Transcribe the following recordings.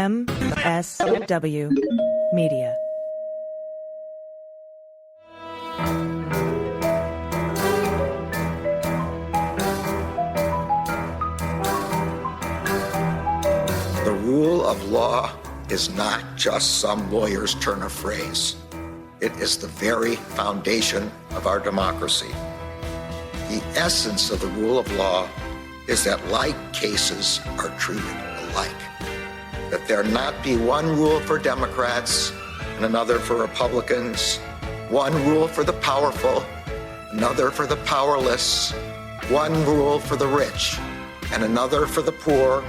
MSW Media. The rule of law is not just some lawyer's turn of phrase. It is the very foundation of our democracy. The essence of the rule of law is that like cases are treated alike. That there not be one rule for Democrats and another for Republicans, one rule for the powerful, another for the powerless, one rule for the rich and another for the poor,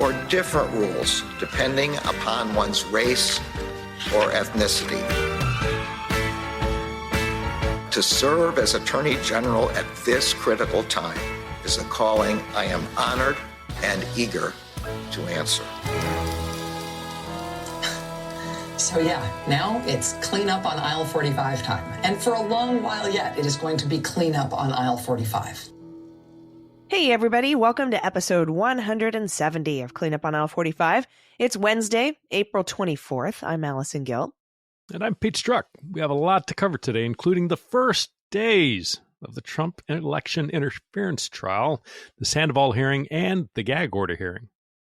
or different rules depending upon one's race or ethnicity. To serve as Attorney General at this critical time is a calling I am honored and eager to answer. So now it's clean up on aisle 45 time. And for a long while yet, it is going to be clean up on aisle 45. Hey, everybody. Welcome to episode 170 of Clean Up on Aisle 45. It's Wednesday, April 24th. I'm Allison Gill. And I'm Pete Strzok. We have a lot to cover today, including the first days of the Trump election interference trial, the Sandoval hearing, and the Gag Order hearing.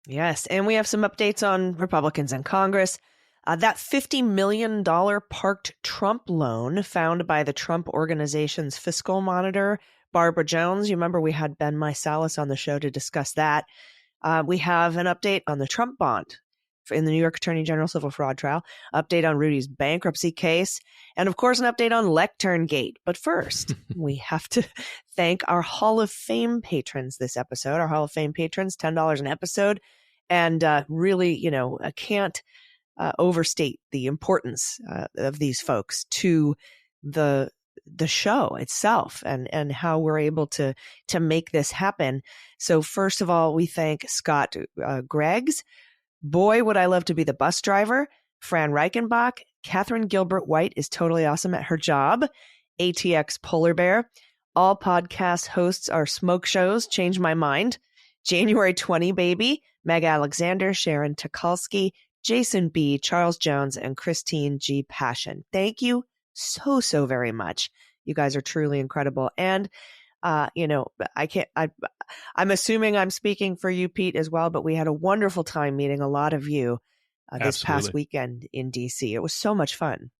Yes, and we have some updates on Republicans in Congress. That $50 million parked Trump loan found by the Trump Organization's fiscal monitor, Barbara Jones. You remember we had Ben Meiselas on the show to discuss that. We have an update on the Trump bond in the New York Attorney General civil fraud trial, update on Rudy's bankruptcy case, and of course an update on Lecturngate. But first, we have to thank our Hall of Fame patrons this episode. Our Hall of Fame patrons, $10 an episode. And really, I can't overstate the importance of these folks to the show itself and how we're able to make this happen. So first of all, we thank Scott Greggs. Boy, would I love to be the bus driver. Fran Reichenbach. Catherine Gilbert White is totally awesome at her job. ATX Polar Bear. All podcast hosts are smoke shows. Change my mind. January 20 baby. Meg Alexander, Sharon Tukalski, Jason B., Charles Jones, and Christine G. Passion. Thank you so very much. You guys are truly incredible. And, I'm assuming I'm speaking for you, Pete, as well, but we had a wonderful time meeting a lot of you this past weekend in D.C. It was so much fun.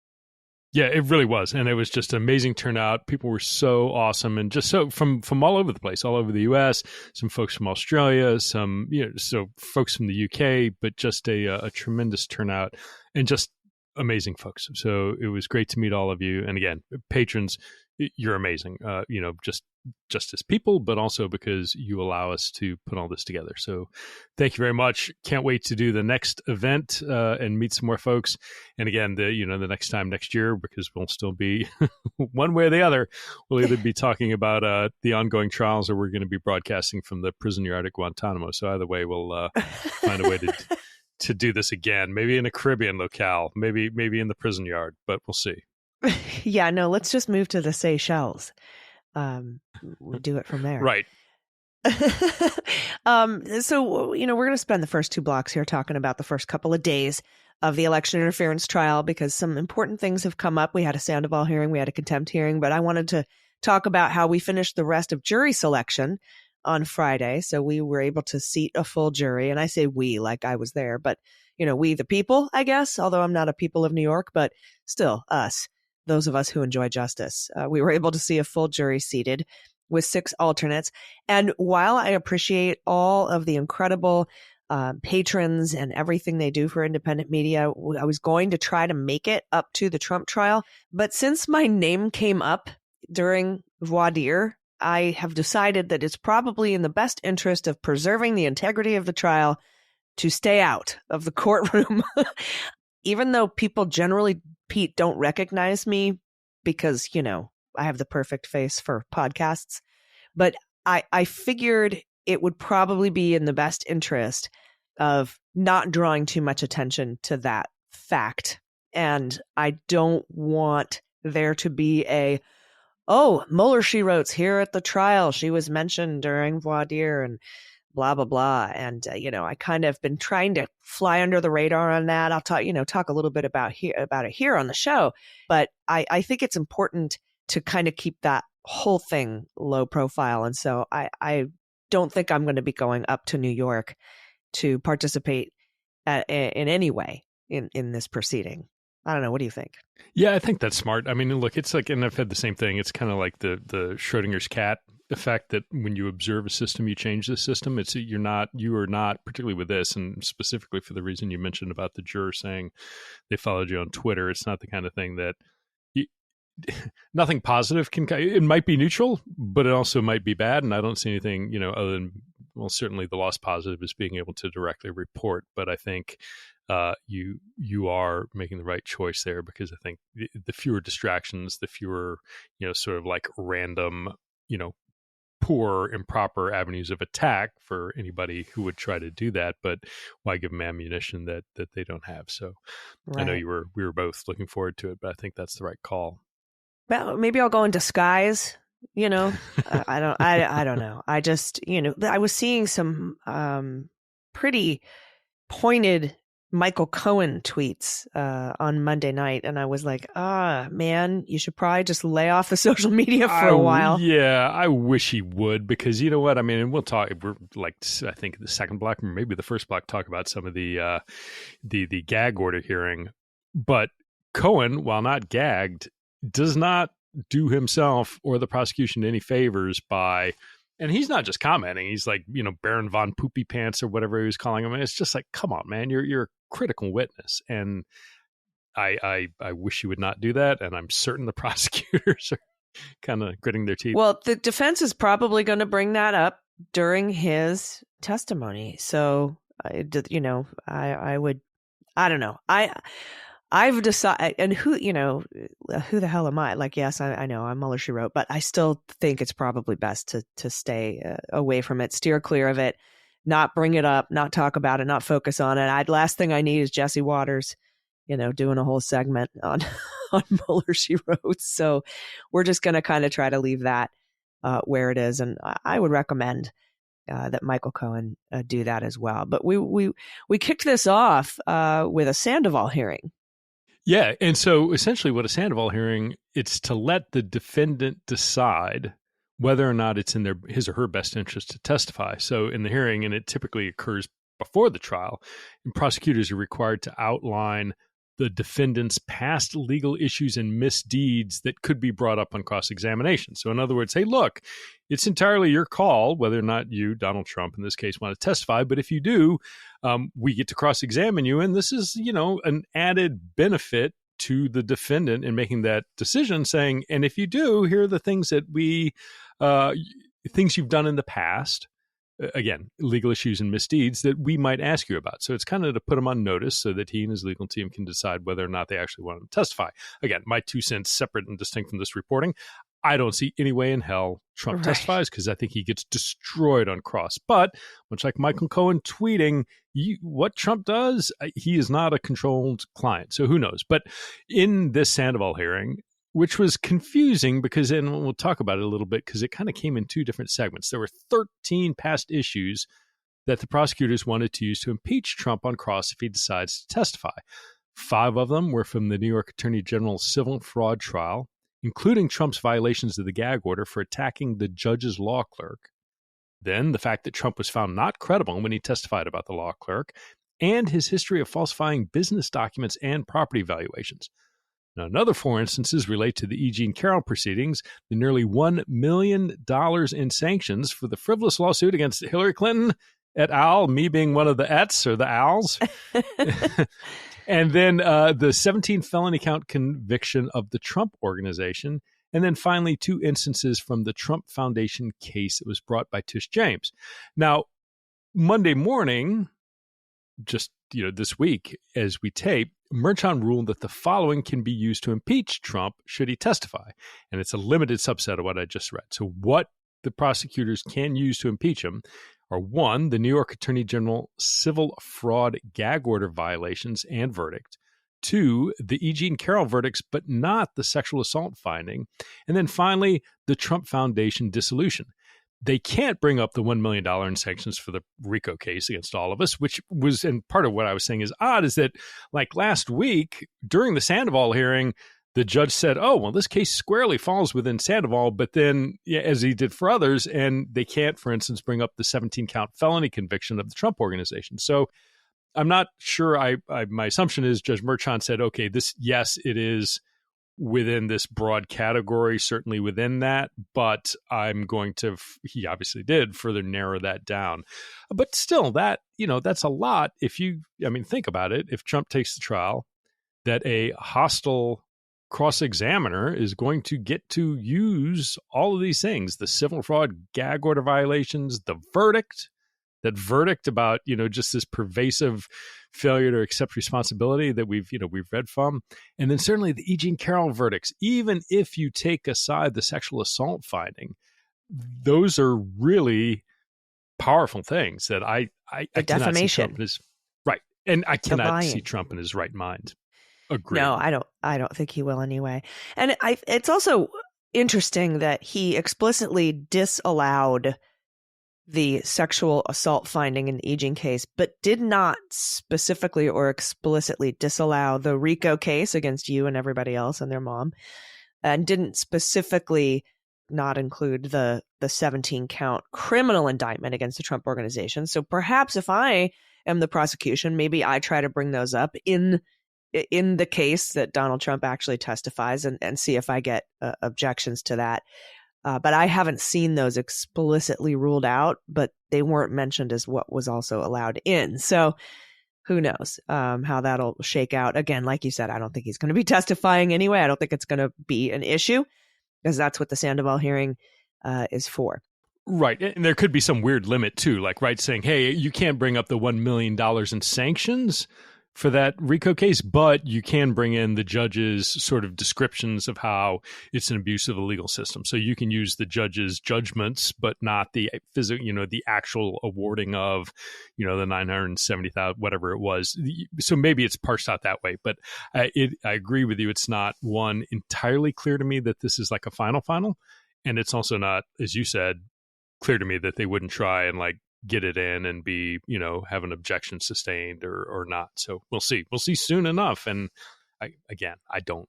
Yeah, it really was. And it was just an amazing turnout. People were so awesome and just so from all over the place, all over the U.S., some folks from Australia, some, so folks from the U.K., but just a tremendous turnout and just amazing folks. So it was great to meet all of you. And again, patrons, you're amazing, just as people, but also because you allow us to put all this together. So thank you very much. Can't wait to do the next event and meet some more folks. And again, the next time next year, because we'll still be one way or the other, we'll either be talking about the ongoing trials or we're going to be broadcasting from the prison yard at Guantanamo. So either way, we'll find a way to do this again, maybe in a Caribbean locale, maybe in the prison yard, but we'll see. Yeah, no, let's just move to the Seychelles. We'll do it from there. Right. So, we're going to spend the first two blocks here talking about the first couple of days of the election interference trial because some important things have come up. We had a Sandoval hearing, we had a contempt hearing, but I wanted to talk about how we finished the rest of jury selection on Friday. So we were able to seat a full jury. And I say we like I was there, but, we the people, I guess, although I'm not a people of New York, but still us. Those of us who enjoy justice. We were able to see a full jury seated with 6 alternates. And while I appreciate all of the incredible patrons and everything they do for independent media, I was going to try to make it up to the Trump trial. But since my name came up during voir dire, I have decided that it's probably in the best interest of preserving the integrity of the trial to stay out of the courtroom. Even though people generally, Pete, don't recognize me because, I have the perfect face for podcasts. But I figured it would probably be in the best interest of not drawing too much attention to that fact. And I don't want there to be Mueller, she wrote here at the trial. She was mentioned during voir dire and blah, blah, blah. And, I kind of been trying to fly under the radar on that. I'll talk a little bit about it here on the show. But I think it's important to kind of keep that whole thing low profile. And so I don't think I'm going to be going up to New York to participate in any way in this proceeding. I don't know. What do you think? Yeah, I think that's smart. I mean, look, it's like, and I've had the same thing. It's kind of like the Schrodinger's cat effect, that when you observe a system, you change the system. You are not, particularly with this, and specifically for the reason you mentioned about the juror saying they followed you on Twitter. It's not the kind of thing that nothing positive it might be neutral, but it also might be bad. And I don't see anything, other than, well, certainly the lost positive is being able to directly report. But I think you are making the right choice there, because I think the fewer distractions, the fewer, sort of like random, poor, improper avenues of attack for anybody who would try to do that. But why give them ammunition that they don't have? So right. I know we were both looking forward to it, but I think that's the right call. Well, maybe I'll go in disguise. I don't know. I just, I was seeing some pretty pointed Michael Cohen tweets on Monday night, and I was like, man, you should probably just lay off the social media for a while. Yeah, I wish he would, because you know what? I mean, and we'll talk, we're like, I think the second block, or maybe the first block, talk about some of the gag order hearing. But Cohen, while not gagged, does not do himself or the prosecution any favors by, and he's not just commenting, he's like, Baron von Poopy Pants or whatever he was calling him. And it's just like, come on, man, you're a critical witness. And I wish you would not do that. And I'm certain the prosecutors are kind of gritting their teeth. Well, the defense is probably going to bring that up during his testimony. So, I would, I don't know. I've decided, and who the hell am I? Like, yes, I know I'm Mueller, she wrote, but I still think it's probably best to stay away from it, steer clear of it, not bring it up, not talk about it, not focus on it. Last thing I need is Jesse Waters, doing a whole segment on Mueller, she wrote. So we're just going to kind of try to leave that where it is. And I would recommend that Michael Cohen do that as well. But we kicked this off with a Sandoval hearing. Yeah. And so essentially what a Sandoval hearing, it's to let the defendant decide whether or not it's in his or her best interest to testify. So in the hearing, and it typically occurs before the trial, and prosecutors are required to outline the defendant's past legal issues and misdeeds that could be brought up on cross-examination. So in other words, hey, look, it's entirely your call whether or not you, Donald Trump in this case, want to testify. But if you do, we get to cross-examine you. And this is, an added benefit to the defendant in making that decision, saying, and if you do, here are the things that things you've done in the past. Again, legal issues and misdeeds that we might ask you about. So it's kind of to put him on notice so that he and his legal team can decide whether or not they actually want him to testify. Again, my 2 cents separate and distinct from this reporting. I don't see any way in hell Trump testifies, because I think he gets destroyed on cross. But much like Michael Cohen tweeting, what Trump does, he is not a controlled client. So who knows? But in this Sandoval hearing, which was confusing because, and we'll talk about it a little bit, because it kind of came in 2 different segments. There were 13 past issues that the prosecutors wanted to use to impeach Trump on cross if he decides to testify. 5 of them were from the New York Attorney General's civil fraud trial, including Trump's violations of the gag order for attacking the judge's law clerk. Then the fact that Trump was found not credible when he testified about the law clerk, and his history of falsifying business documents and property valuations. Now, another 4 instances relate to the E. Jean Carroll proceedings, the nearly $1 million in sanctions for the frivolous lawsuit against Hillary Clinton et al., me being one of the ets or the als. And then the 17 felony count conviction of the Trump Organization. And then finally, 2 instances from the Trump Foundation case that was brought by Tish James. Now, Monday morning, just this week, as we tape, Merchan ruled that the following can be used to impeach Trump should he testify. And it's a limited subset of what I just read. So what the prosecutors can use to impeach him are 1, the New York Attorney General civil fraud gag order violations and verdict. 2, the E. Jean Carroll verdicts, but not the sexual assault finding. And then finally, the Trump Foundation dissolution. they can't bring up the $1 million in sanctions for the RICO case against all of us, which was, and part of what I was saying is odd, is that like last week during the Sandoval hearing, the judge said, oh, well, this case squarely falls within Sandoval, but then, as he did for others, and they can't, for instance, bring up the 17-count felony conviction of the Trump Organization. So I'm not sure. My assumption is Judge Merchan said, okay, yes, it is within this broad category, certainly within that, but I'm going to, he obviously did, further narrow that down. But still, that, that's a lot. Think about it. If Trump takes the trial, that a hostile cross-examiner is going to get to use all of these things, the civil fraud, gag order violations, the verdict, that verdict about, just this pervasive failure to accept responsibility that we've read from. And then certainly the E. Jean Carroll verdicts, even if you take aside the sexual assault finding, those are really powerful things that I cannot see Trump in his right. And I cannot see Trump in his right mind. Agree. No, I don't think he will anyway. And it's also interesting that he explicitly disallowed the sexual assault finding in the E. Jean case, but did not specifically or explicitly disallow the RICO case against you and everybody else and their mom, and didn't specifically not include the 17-count criminal indictment against the Trump Organization. So perhaps if I am the prosecution, maybe I try to bring those up in the case that Donald Trump actually testifies and see if I get objections to that. But I haven't seen those explicitly ruled out, but they weren't mentioned as what was also allowed in. So who knows how that'll shake out. Again, like you said, I don't think he's going to be testifying anyway. I don't think it's going to be an issue because that's what the Sandoval hearing is for. Right. And there could be some weird limit too, like, saying, hey, you can't bring up the $1 million in sanctions for that RICO case, but you can bring in the judge's sort of descriptions of how it's an abuse of the legal system. So you can use the judge's judgments, but not the the actual awarding of, the $970,000, whatever it was. So maybe it's parsed out that way. But I agree with you. It's not entirely clear to me that this is like a final, and it's also not, as you said, clear to me that they wouldn't try and get it in and be, have an objection sustained or not. So we'll see. We'll see soon enough. And I don't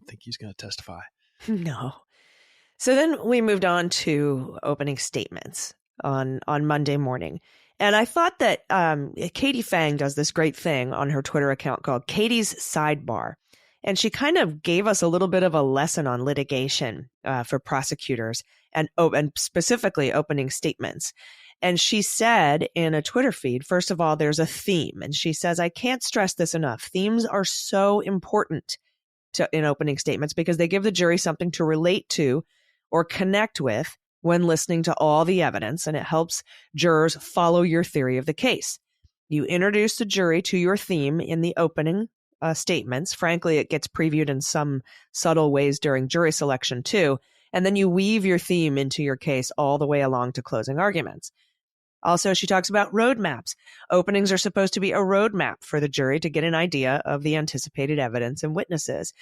think he's going to testify. No. So then we moved on to opening statements on Monday morning. And I thought that Katie Fang does this great thing on her Twitter account called Katie's Sidebar. And she kind of gave us a little bit of a lesson on litigation for prosecutors and specifically opening statements. And she said in a Twitter feed, first of all, there's a theme. And she says, I can't stress this enough. Themes are so important in opening statements because they give the jury something to relate to or connect with when listening to all the evidence. And it helps jurors follow your theory of the case. You introduce the jury to your theme in the opening statements. Frankly, it gets previewed in some subtle ways during jury selection too. And then you weave your theme into your case all the way along to closing arguments. Also, she talks about roadmaps. Openings are supposed to be a roadmap for the jury to get an idea of the anticipated evidence and witnesses.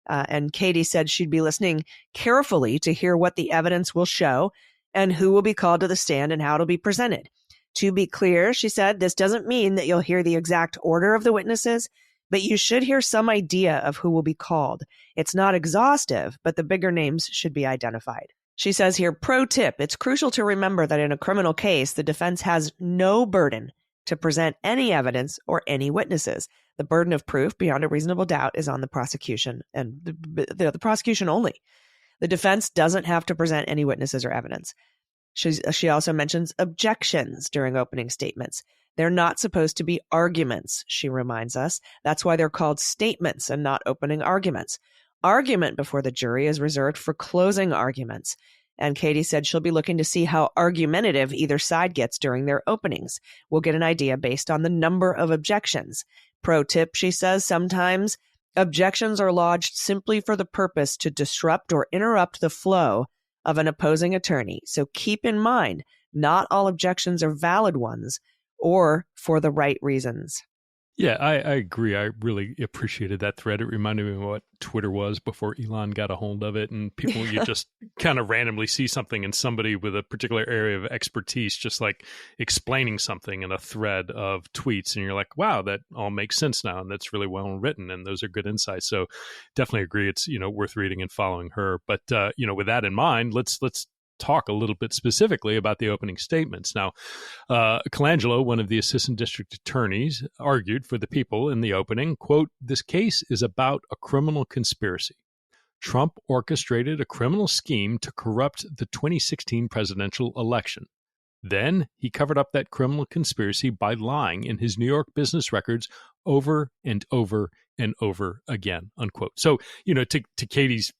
And Katie said she'd be listening carefully to hear what the evidence will show and who will be called to the stand and how it'll be presented. To be clear, she said, this doesn't mean that you'll hear the exact order of the witnesses, but you should hear some idea of who will be called. It's not exhaustive, but the bigger names should be identified. She says here, pro tip, it's crucial to remember that in a criminal case, the defense has no burden to present any evidence or any witnesses. The burden of proof beyond a reasonable doubt is on the prosecution and the prosecution only. The defense doesn't have to present any witnesses or evidence. She also mentions objections during opening statements. They're not supposed to be arguments, she reminds us. That's why they're called statements and not opening arguments. Argument before the jury is reserved for closing arguments. And Katie said she'll be looking to see how argumentative either side gets during their openings. We'll get an idea based on the number of objections. Pro tip, she says, sometimes objections are lodged simply for the purpose to disrupt or interrupt the flow of an opposing attorney. So keep in mind, not all objections are valid ones or for the right reasons. Yeah, I agree. I really appreciated that thread. It reminded me of what Twitter was before Elon got a hold of it. And people, you just kind of randomly see something and somebody with a particular area of expertise just like explaining something in a thread of tweets. And you're like, wow, that all makes sense now. And that's really well written. And those are good insights. So definitely agree. It's, worth reading and following her. But, with that in mind, let's talk a little bit specifically about the opening statements. Now, Colangelo, one of the assistant district attorneys, argued for the people in the opening, quote, "This case is about a criminal conspiracy. Trump orchestrated a criminal scheme to corrupt the 2016 presidential election. Then he covered up that criminal conspiracy by lying in his New York business records over and over and over again," unquote. So, to Katie's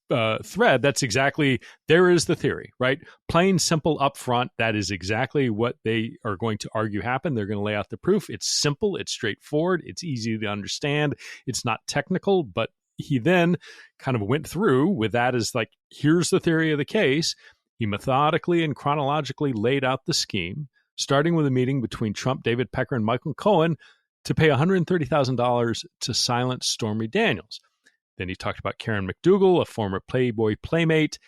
thread, that's exactly, there is the theory, right? Plain, simple, upfront, that is exactly what they are going to argue happened. They're going to lay out the proof. It's simple, it's straightforward, it's easy to understand, it's not technical, but he then kind of went through with that as like, here's the theory of the case. He methodically and chronologically laid out the scheme, starting with a meeting between Trump, David Pecker, and Michael Cohen to pay $130,000 to silence Stormy Daniels. Then he talked about Karen McDougal, a former Playboy playmate.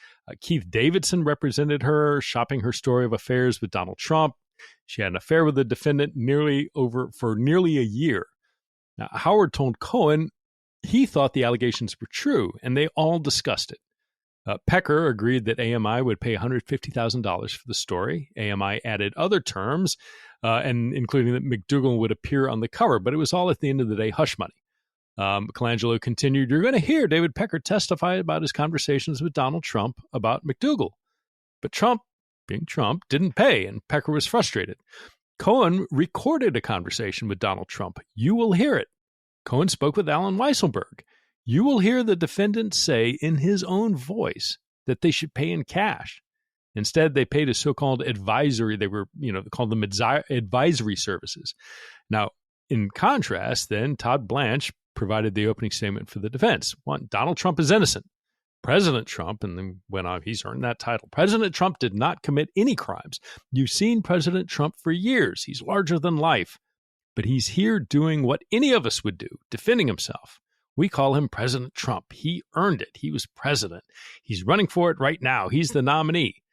Keith Davidson represented her, shopping her story of affairs with Donald Trump. She had an affair with the defendant for nearly a year. Now, Howard told Cohen he thought the allegations were true, and they all discussed it. Pecker agreed that AMI would pay $150,000 for the story. AMI added other terms, and including that McDougal would appear on the cover, but it was all at the end of the day hush money. Colangelo continued, "You're going to hear David Pecker testify about his conversations with Donald Trump about McDougal. But Trump, being Trump, didn't pay, and Pecker was frustrated. Cohen recorded a conversation with Donald Trump. You will hear it. Cohen spoke with Alan Weisselberg. You will hear the defendant say in his own voice that they should pay in cash. Instead, they paid a so-called advisory. They were, called them advisory services. Now, in contrast, then, Todd Blanch provided the opening statement for the defense. One, Donald Trump is innocent. President Trump, and then went on, he's earned that title. President Trump did not commit any crimes. You've seen President Trump for years. He's larger than life. But he's here doing what any of us would do, defending himself. We call him President Trump. He earned it. He was president. He's running for it right now. He's the nominee.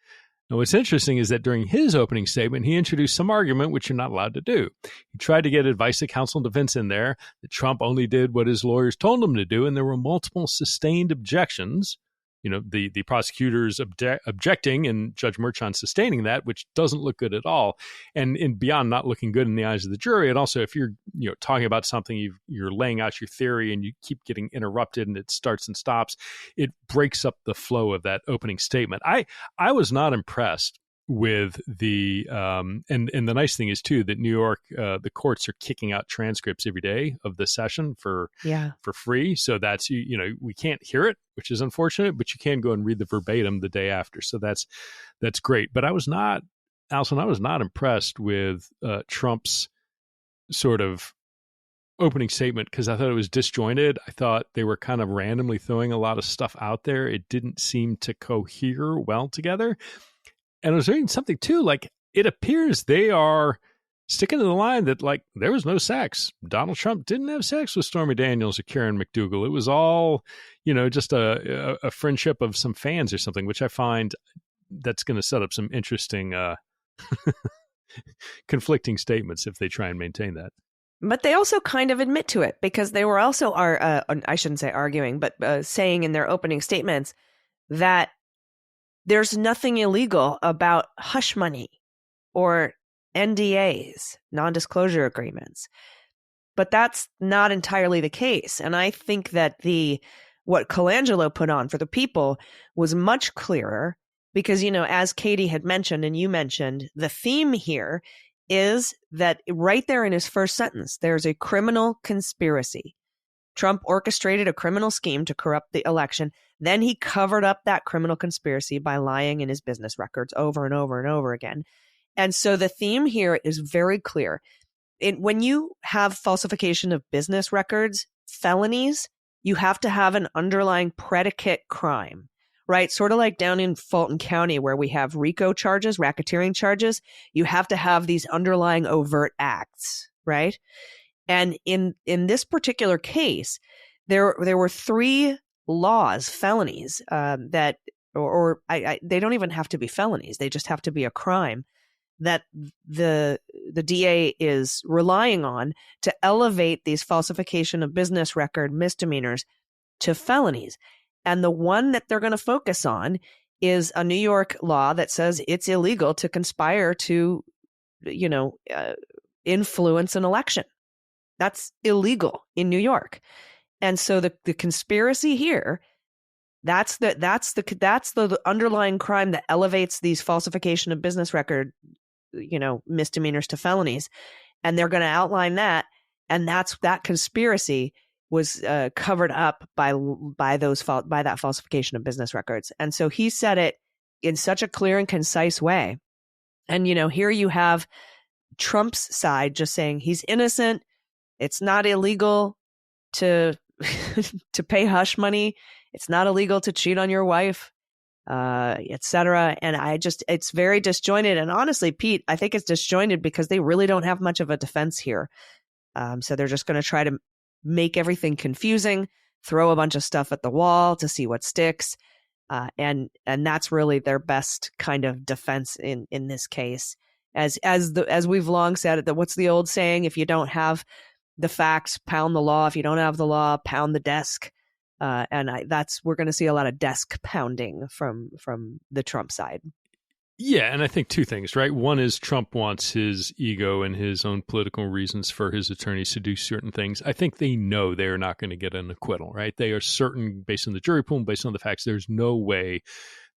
Now, what's interesting is that during his opening statement, he introduced some argument which you're not allowed to do. He tried to get advice of counsel and defense in there that Trump only did what his lawyers told him to do, and there were multiple sustained objections. The prosecutors objecting and Judge Merchan sustaining that, which doesn't look good at all. And beyond not looking good in the eyes of the jury, and also if you're talking about something, you're laying out your theory and you keep getting interrupted and it starts and stops, it breaks up the flow of that opening statement. I was not impressed with the and the nice thing is too that New York the courts are kicking out transcripts every day of the session for free, so that's we can't hear it, which is unfortunate, but you can go and read the verbatim the day after, so that's great. But I was not, Allison, impressed with Trump's sort of opening statement because I thought it was disjointed. I thought they were kind of randomly throwing a lot of stuff out there. It didn't seem to cohere well together. And I was reading something too, like it appears they are sticking to the line that like there was no sex. Donald Trump didn't have sex with Stormy Daniels or Karen McDougal. It was all, just a friendship of some fans or something, which I find that's going to set up some interesting conflicting statements if they try and maintain that. But they also kind of admit to it because they were also, I shouldn't say arguing, but saying in their opening statements that there's nothing illegal about hush money or NDAs, non-disclosure agreements. But that's not entirely the case. And I think that what Colangelo put on for the people was much clearer because, as Katie had mentioned and you mentioned, the theme here is that right there in his first sentence, there's a criminal conspiracy. Trump orchestrated a criminal scheme to corrupt the election. Then he covered up that criminal conspiracy by lying in his business records over and over and over again. And so the theme here is very clear. When you have falsification of business records, felonies, you have to have an underlying predicate crime, right? Sort of like down in Fulton County where we have RICO charges, racketeering charges. You have to have these underlying overt acts, right? And in this particular case, there were 3 laws, felonies, that they don't even have to be felonies. They just have to be a crime that the DA is relying on to elevate these falsification of business record misdemeanors to felonies. And the one that they're going to focus on is a New York law that says it's illegal to conspire to, influence an election. That's illegal in New York. And so the conspiracy here, that's the underlying crime that elevates these falsification of business record, misdemeanors to felonies. And they're going to outline that. And that conspiracy was covered up by that falsification of business records. And so he said it in such a clear and concise way. And, here you have Trump's side just saying he's innocent. It's not illegal to to pay hush money. It's not illegal to cheat on your wife, etc. And it's very disjointed. And honestly, Pete, I think it's disjointed because they really don't have much of a defense here. So they're just going to try to make everything confusing, throw a bunch of stuff at the wall to see what sticks. And that's really their best kind of defense in this case. As we've long said, what's the old saying? If you don't have the facts, pound the law. If you don't have the law, pound the desk. We're going to see a lot of desk pounding from the Trump side. Yeah, and I think 2 things, right? One is Trump wants his ego and his own political reasons for his attorneys to do certain things. I think they know they are not going to get an acquittal, right? They are certain, based on the jury pool, based on the facts, there's no way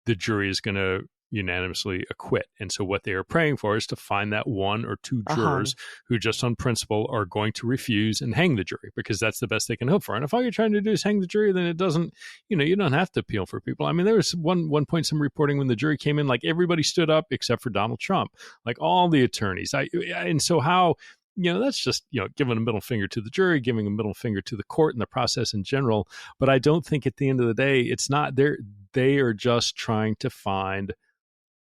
the jury is going to unanimously acquit. And so what they are praying for is to find that 1 or 2 jurors who just on principle are going to refuse and hang the jury, because that's the best they can hope for. And if all you're trying to do is hang the jury, then it doesn't, you don't have to appeal for people. I mean, there was one point, some reporting when the jury came in, like everybody stood up except for Donald Trump, like all the attorneys. And so how, that's just, giving a middle finger to the jury, giving a middle finger to the court and the process in general. But I don't think at the end of the day, it's not they are just trying to find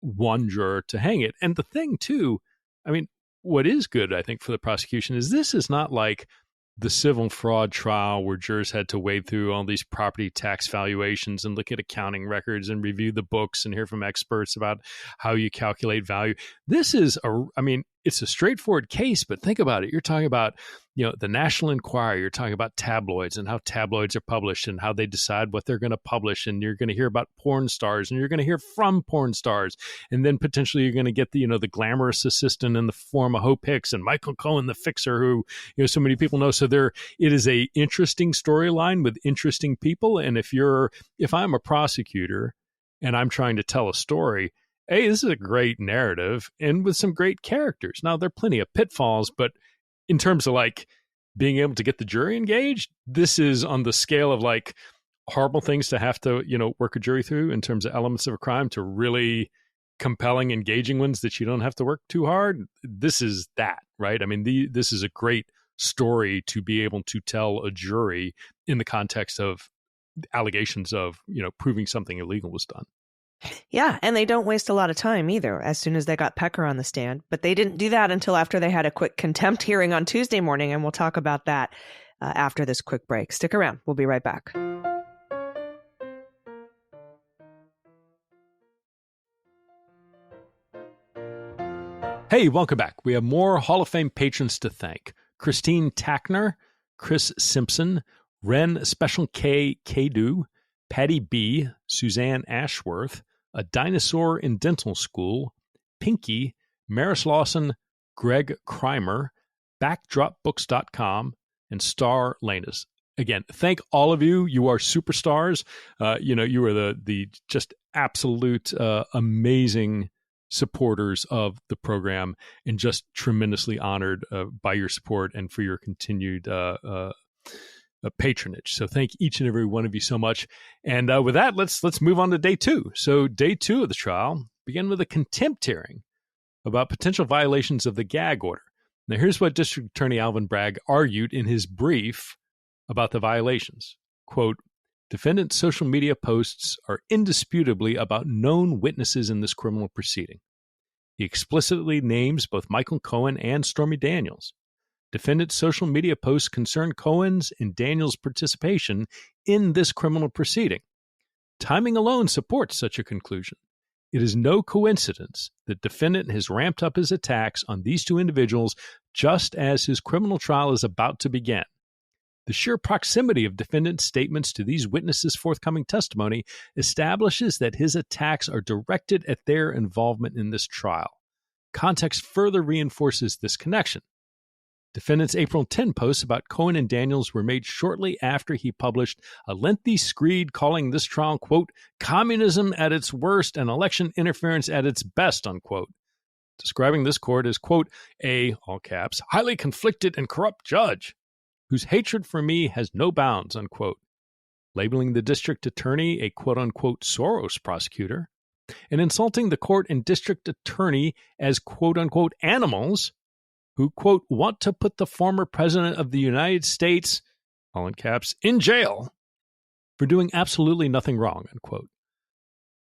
1 juror to hang it. And the thing too, I mean, what is good, I think, for the prosecution is this is not like the civil fraud trial where jurors had to wade through all these property tax valuations and look at accounting records and review the books and hear from experts about how you calculate value. This is it's a straightforward case, but think about it. You're talking about, the National Enquirer. You're talking about tabloids and how tabloids are published and how they decide what they're going to publish. And you're going to hear about porn stars and you're going to hear from porn stars. And then potentially you're going to get the glamorous assistant in the form of Hope Hicks and Michael Cohen, the fixer, who, so many people know. So it is a interesting storyline with interesting people. And if I'm a prosecutor and I'm trying to tell a story, hey, this is a great narrative and with some great characters. Now, there are plenty of pitfalls, but in terms of like being able to get the jury engaged, this is on the scale of like horrible things to have to, work a jury through in terms of elements of a crime to really compelling, engaging ones that you don't have to work too hard. This is that, right? I mean, this is a great story to be able to tell a jury in the context of allegations of, proving something illegal was done. Yeah, and they don't waste a lot of time either as soon as they got Pecker on the stand. But they didn't do that until after they had a quick contempt hearing on Tuesday morning, and we'll talk about that after this quick break. Stick around. We'll be right back. Hey, welcome back. We have more Hall of Fame patrons to thank. Christine Tackner, Chris Simpson, Ren Special K. Kadu, Patty B., Suzanne Ashworth, A Dinosaur in Dental School, Pinky, Maris Lawson, Greg Kreimer, BackdropBooks.com, and Star Lanus. Again, thank all of you. You are superstars. You are the just absolute amazing supporters of the program, and just tremendously honored by your support and for your continued patronage. So thank each and every one of you so much. And with that, let's move on to day 2. So day 2 of the trial began with a contempt hearing about potential violations of the gag order. Now here's what District Attorney Alvin Bragg argued in his brief about the violations. Quote, defendant's social media posts are indisputably about known witnesses in this criminal proceeding. He explicitly names both Michael Cohen and Stormy Daniels. Defendant's social media posts concern Cohen's and Daniels' participation in this criminal proceeding. Timing alone supports such a conclusion. It is no coincidence that defendant has ramped up his attacks on these two individuals just as his criminal trial is about to begin. The sheer proximity of defendant's statements to these witnesses' forthcoming testimony establishes that his attacks are directed at their involvement in this trial. Context further reinforces this connection. Defendant's April 10 posts about Cohen and Daniels were made shortly after he published a lengthy screed calling this trial, quote, communism at its worst and election interference at its best, unquote, describing this court as, quote, a, all caps, highly conflicted and corrupt judge whose hatred for me has no bounds, unquote, labeling the district attorney a quote-unquote Soros prosecutor, and insulting the court and district attorney as quote-unquote animals who, quote, want to put the former president of the United States, all in caps, in jail for doing absolutely nothing wrong, unquote.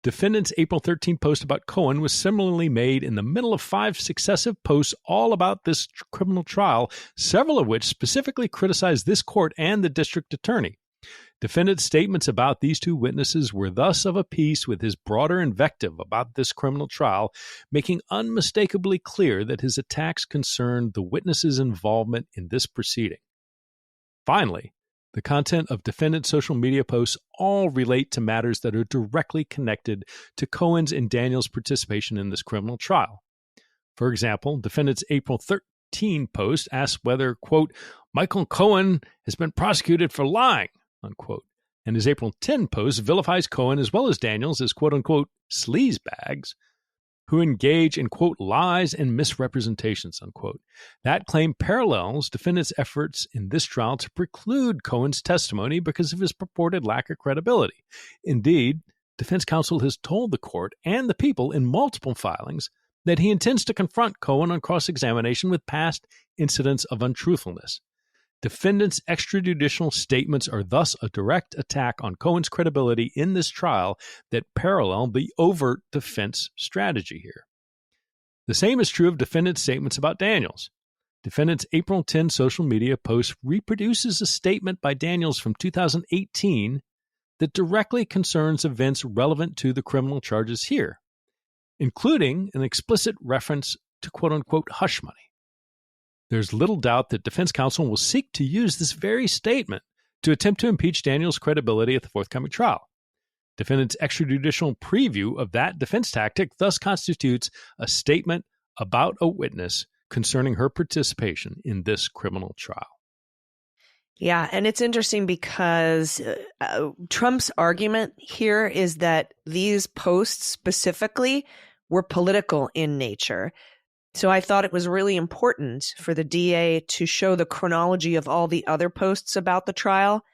Defendant's April 13 post about Cohen was similarly made in the middle of 5 successive posts all about this criminal trial, several of which specifically criticized this court and the district attorney. Defendant's statements about these two witnesses were thus of a piece with his broader invective about this criminal trial, making unmistakably clear that his attacks concerned the witnesses' involvement in this proceeding. Finally, the content of defendant's social media posts all relate to matters that are directly connected to Cohen's and Daniels' participation in this criminal trial. For example, defendant's April 13 post asks whether, quote, Michael Cohen has been prosecuted for lying, unquote, and his April 10 post vilifies Cohen as well as Daniels as quote-unquote sleazebags who engage in, quote, lies and misrepresentations, unquote. That claim parallels defendant's efforts in this trial to preclude Cohen's testimony because of his purported lack of credibility. Indeed, defense counsel has told the court and the people in multiple filings that he intends to confront Cohen on cross-examination with past incidents of untruthfulness. Defendant's extrajudicial statements are thus a direct attack on Cohen's credibility in this trial that parallel the overt defense strategy here. The same is true of defendant's statements about Daniels. Defendant's April 10 social media post reproduces a statement by Daniels from 2018 that directly concerns events relevant to the criminal charges here, including an explicit reference to quote-unquote hush money. There's little doubt that defense counsel will seek to use this very statement to attempt to impeach Daniels' credibility at the forthcoming trial. Defendant's extrajudicial preview of that defense tactic thus constitutes a statement about a witness concerning her participation in this criminal trial. Yeah, and it's interesting because Trump's argument here is that these posts specifically were political in nature. So I thought it was really important for the DA to show the chronology of all the other posts about the trial,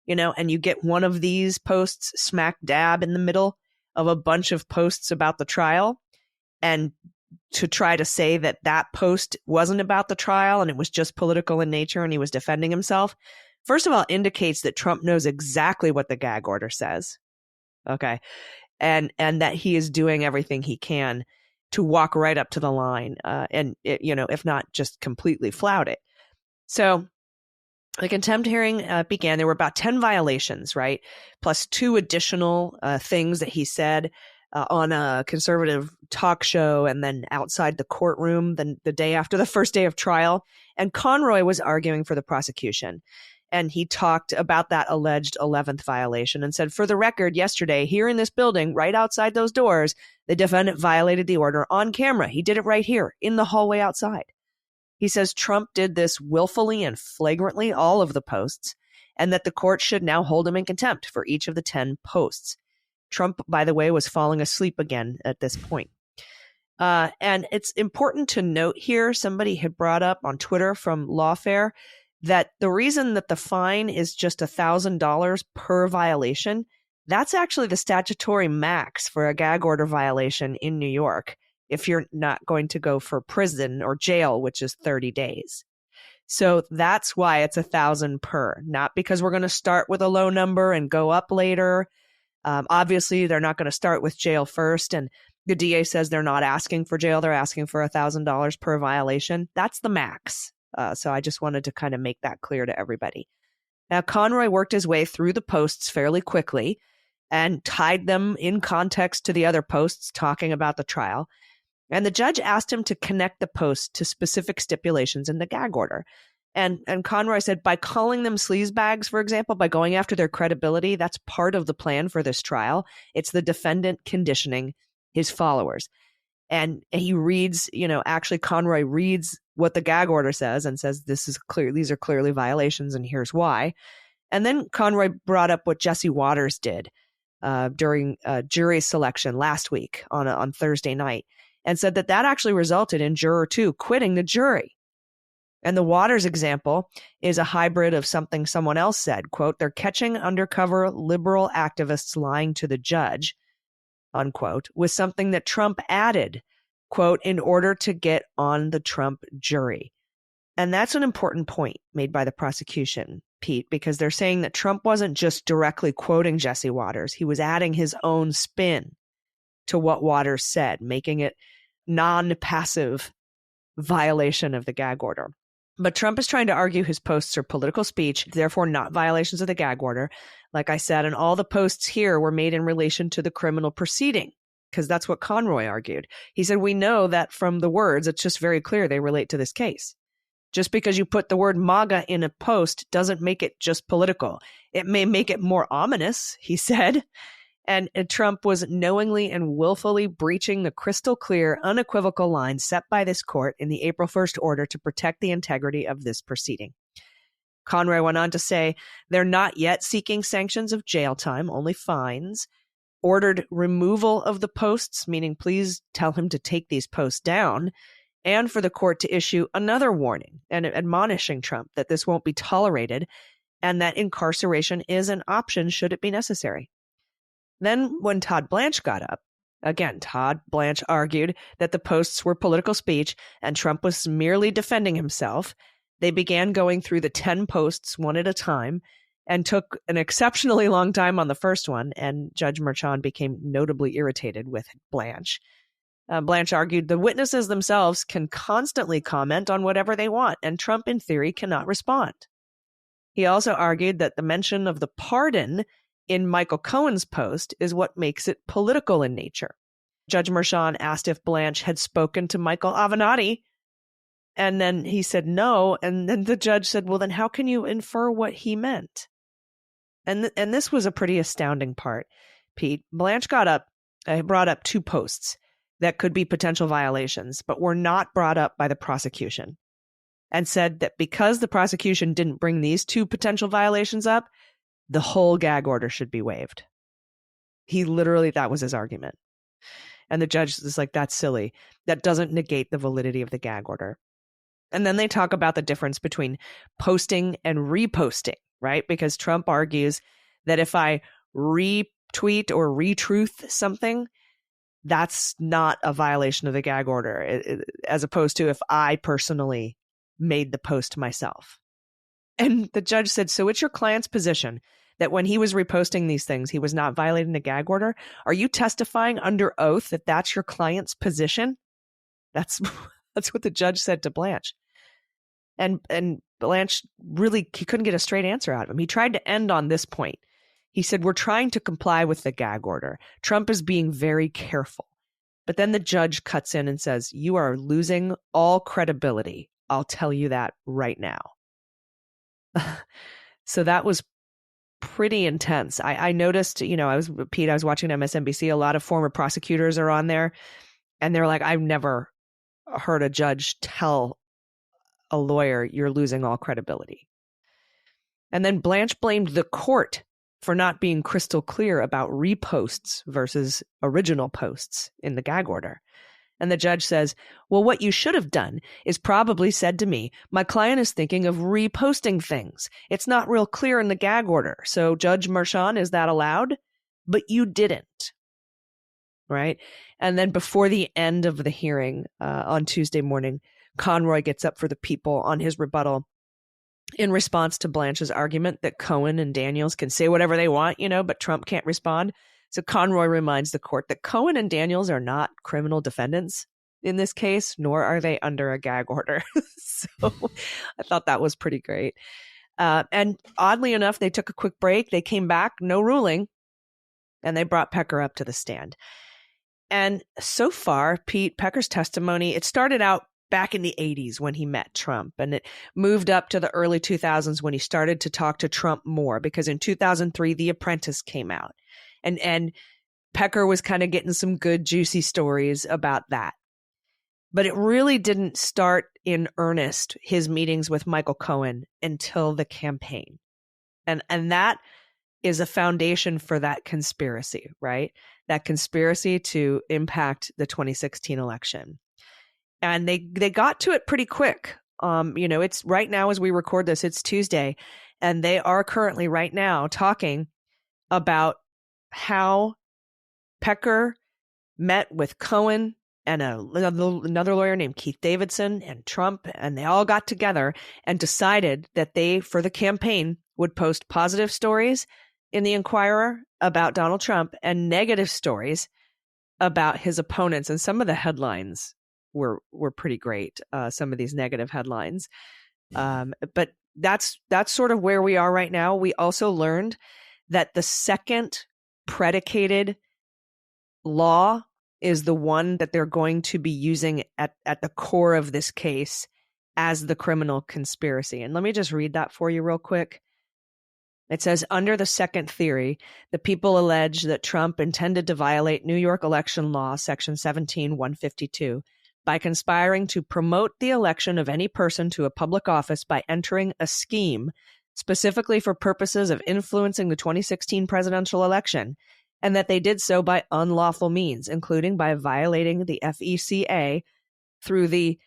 and you get one of these posts smack dab in the middle of a bunch of posts about the trial, and to try to say that that post wasn't about the trial and it was just political in nature and he was defending himself, first of all, indicates that Trump knows exactly what the gag order says. Okay. And that he is doing everything he can to walk right up to the line if not just completely flout it. So the contempt hearing began. There were about 10 violations, right? Plus 2 additional things that he said on a conservative talk show and then outside the courtroom the day after the first day of trial. And Conroy was arguing for the prosecution. And he talked about that alleged 11th violation and said, for the record, yesterday, here in this building, right outside those doors, the defendant violated the order on camera. He did it right here in the hallway outside. He says Trump did this willfully and flagrantly, all of the posts, and that the court should now hold him in contempt for each of the 10 posts. Trump, by the way, was falling asleep again at this point. And it's important to note here, somebody had brought up on Twitter from Lawfare that the reason that the fine is just $1,000 per violation, that's actually the statutory max for a gag order violation in New York if you're not going to go for prison or jail, which is 30 days. So that's why it's $1,000 per, not because we're going to start with a low number and go up later. Obviously, they're not going to start with jail first. And the DA says they're not asking for jail. They're asking for $1,000 per violation. That's the max. So I just wanted to kind of make that clear to everybody. Now, Conroy worked his way through the posts fairly quickly and tied them in context to the other posts talking about the trial. And the judge asked him to connect the posts to specific stipulations in the gag order. And Conroy said, by calling them sleazebags, for example, by going after their credibility, that's part of the plan for this trial. It's the defendant conditioning his followers. And he reads, actually Conroy reads what the gag order says and says, these are clearly violations and here's why. And then Conroy brought up what Jesse Waters did during jury selection last week on Thursday night and said that actually resulted in juror 2 quitting the jury. And the Waters example is a hybrid of something someone else said, quote, they're catching undercover liberal activists lying to the judge, unquote, with something that Trump added, quote, in order to get on the Trump jury. And that's an important point made by the prosecution, Pete, because they're saying that Trump wasn't just directly quoting Jesse Waters. He was adding his own spin to what Waters said, making it non-passive violation of the gag order. But Trump is trying to argue his posts are political speech, therefore not violations of the gag order. Like I said, and all the posts here were made in relation to the criminal proceeding, because that's what Conroy argued. He said, we know that from the words, it's just very clear they relate to this case. Just because you put the word MAGA in a post doesn't make it just political. It may make it more ominous, he said. And Trump was knowingly and willfully breaching the crystal clear, unequivocal line set by this court in the April 1st order to protect the integrity of this proceeding. Conroy went on to say they're not yet seeking sanctions of jail time, only fines, ordered removal of the posts, meaning please tell him to take these posts down, and for the court to issue another warning and admonishing Trump that this won't be tolerated and that incarceration is an option should it be necessary. Then when Todd Blanch got up, again, Todd Blanch argued that the posts were political speech and Trump was merely defending himself. They began going through the 10 posts one at a time and took an exceptionally long time on the first one, and Judge Merchan became notably irritated with Blanch. Blanch argued the witnesses themselves can constantly comment on whatever they want, and Trump, in theory, cannot respond. He also argued that the mention of the pardon in Michael Cohen's post is what makes it political in nature. Judge Merchan asked if Blanch had spoken to Michael Avenatti, and then he said no, and then the judge said, well, then how can you infer what he meant? And this was a pretty astounding part, Pete. Blanch brought up 2 posts that could be potential violations, but were not brought up by the prosecution, and said that because the prosecution didn't bring these 2 potential violations up, the whole gag order should be waived. That was his argument. And the judge is like, that's silly. That doesn't negate the validity of the gag order. And then they talk about the difference between posting and reposting, right? Because Trump argues that if I retweet or retruth something, that's not a violation of the gag order, as opposed to if I personally made the post myself. And the judge said, so it's your client's position that when he was reposting these things, he was not violating the gag order? Are you testifying under oath that that's your client's position? That's what the judge said to Blanch. And Blanch he couldn't get a straight answer out of him. He tried to end on this point. He said, we're trying to comply with the gag order. Trump is being very careful. But then the judge cuts in and says, you are losing all credibility. I'll tell you that right now. So that was pretty intense. I noticed, I was watching MSNBC. A lot of former prosecutors are on there, and they're like, I've never heard a judge tell a lawyer you're losing all credibility. And then Blanch blamed the court for not being crystal clear about reposts versus original posts in the gag order. And the judge says, well, what you should have done is probably said to me, my client is thinking of reposting things. It's not real clear in the gag order. So Judge Merchan, is that allowed? But you didn't. Right? And then before the end of the hearing on Tuesday morning, Conroy gets up for the people on his rebuttal in response to Blanch's argument that Cohen and Daniels can say whatever they want, but Trump can't respond. So Conroy reminds the court that Cohen and Daniels are not criminal defendants. in this case, nor are they under a gag order. So I thought that was pretty great. And oddly enough, they took a quick break. They came back, no ruling, and they brought Pecker up to the stand. And so far, Pete, Pecker's testimony, it started out back in the 80s when he met Trump, and it moved up to the early 2000s when he started to talk to Trump more, because in 2003, The Apprentice came out. And Pecker was kind of getting some good, juicy stories about that. But it really didn't start in earnest, his meetings with Michael Cohen, until the campaign. And that is a foundation for that conspiracy, right? That conspiracy to impact the 2016 election. And they got to it pretty quick. It's right now as we record this, it's Tuesday, and they are currently right now talking about how Pecker met with Cohen and another lawyer named Keith Davidson and Trump, and they all got together and decided that they, for the campaign, would post positive stories in the Inquirer about Donald Trump and negative stories about his opponents. And some of the headlines were pretty great, some of these negative headlines. But that's sort of where we are right now. We also learned that the second predicated law is the one that they're going to be using at the core of this case as the criminal conspiracy. And let me just read that for you real quick. It says, under the second theory, the people allege that Trump intended to violate New York election law, section 17152, by conspiring to promote the election of any person to a public office by entering a scheme specifically for purposes of influencing the 2016 presidential election, and that they did so by unlawful means, including by violating the FISA through the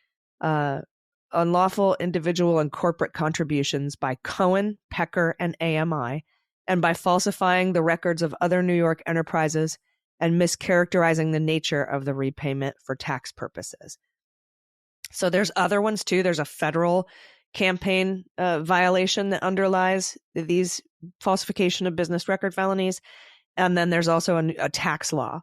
unlawful individual and corporate contributions by Cohen, Pecker, and AMI, and by falsifying the records of other New York enterprises and mischaracterizing the nature of the repayment for tax purposes. So there's other ones too. There's a federal campaign violation that underlies these falsification of business record felonies. And then there's also a tax law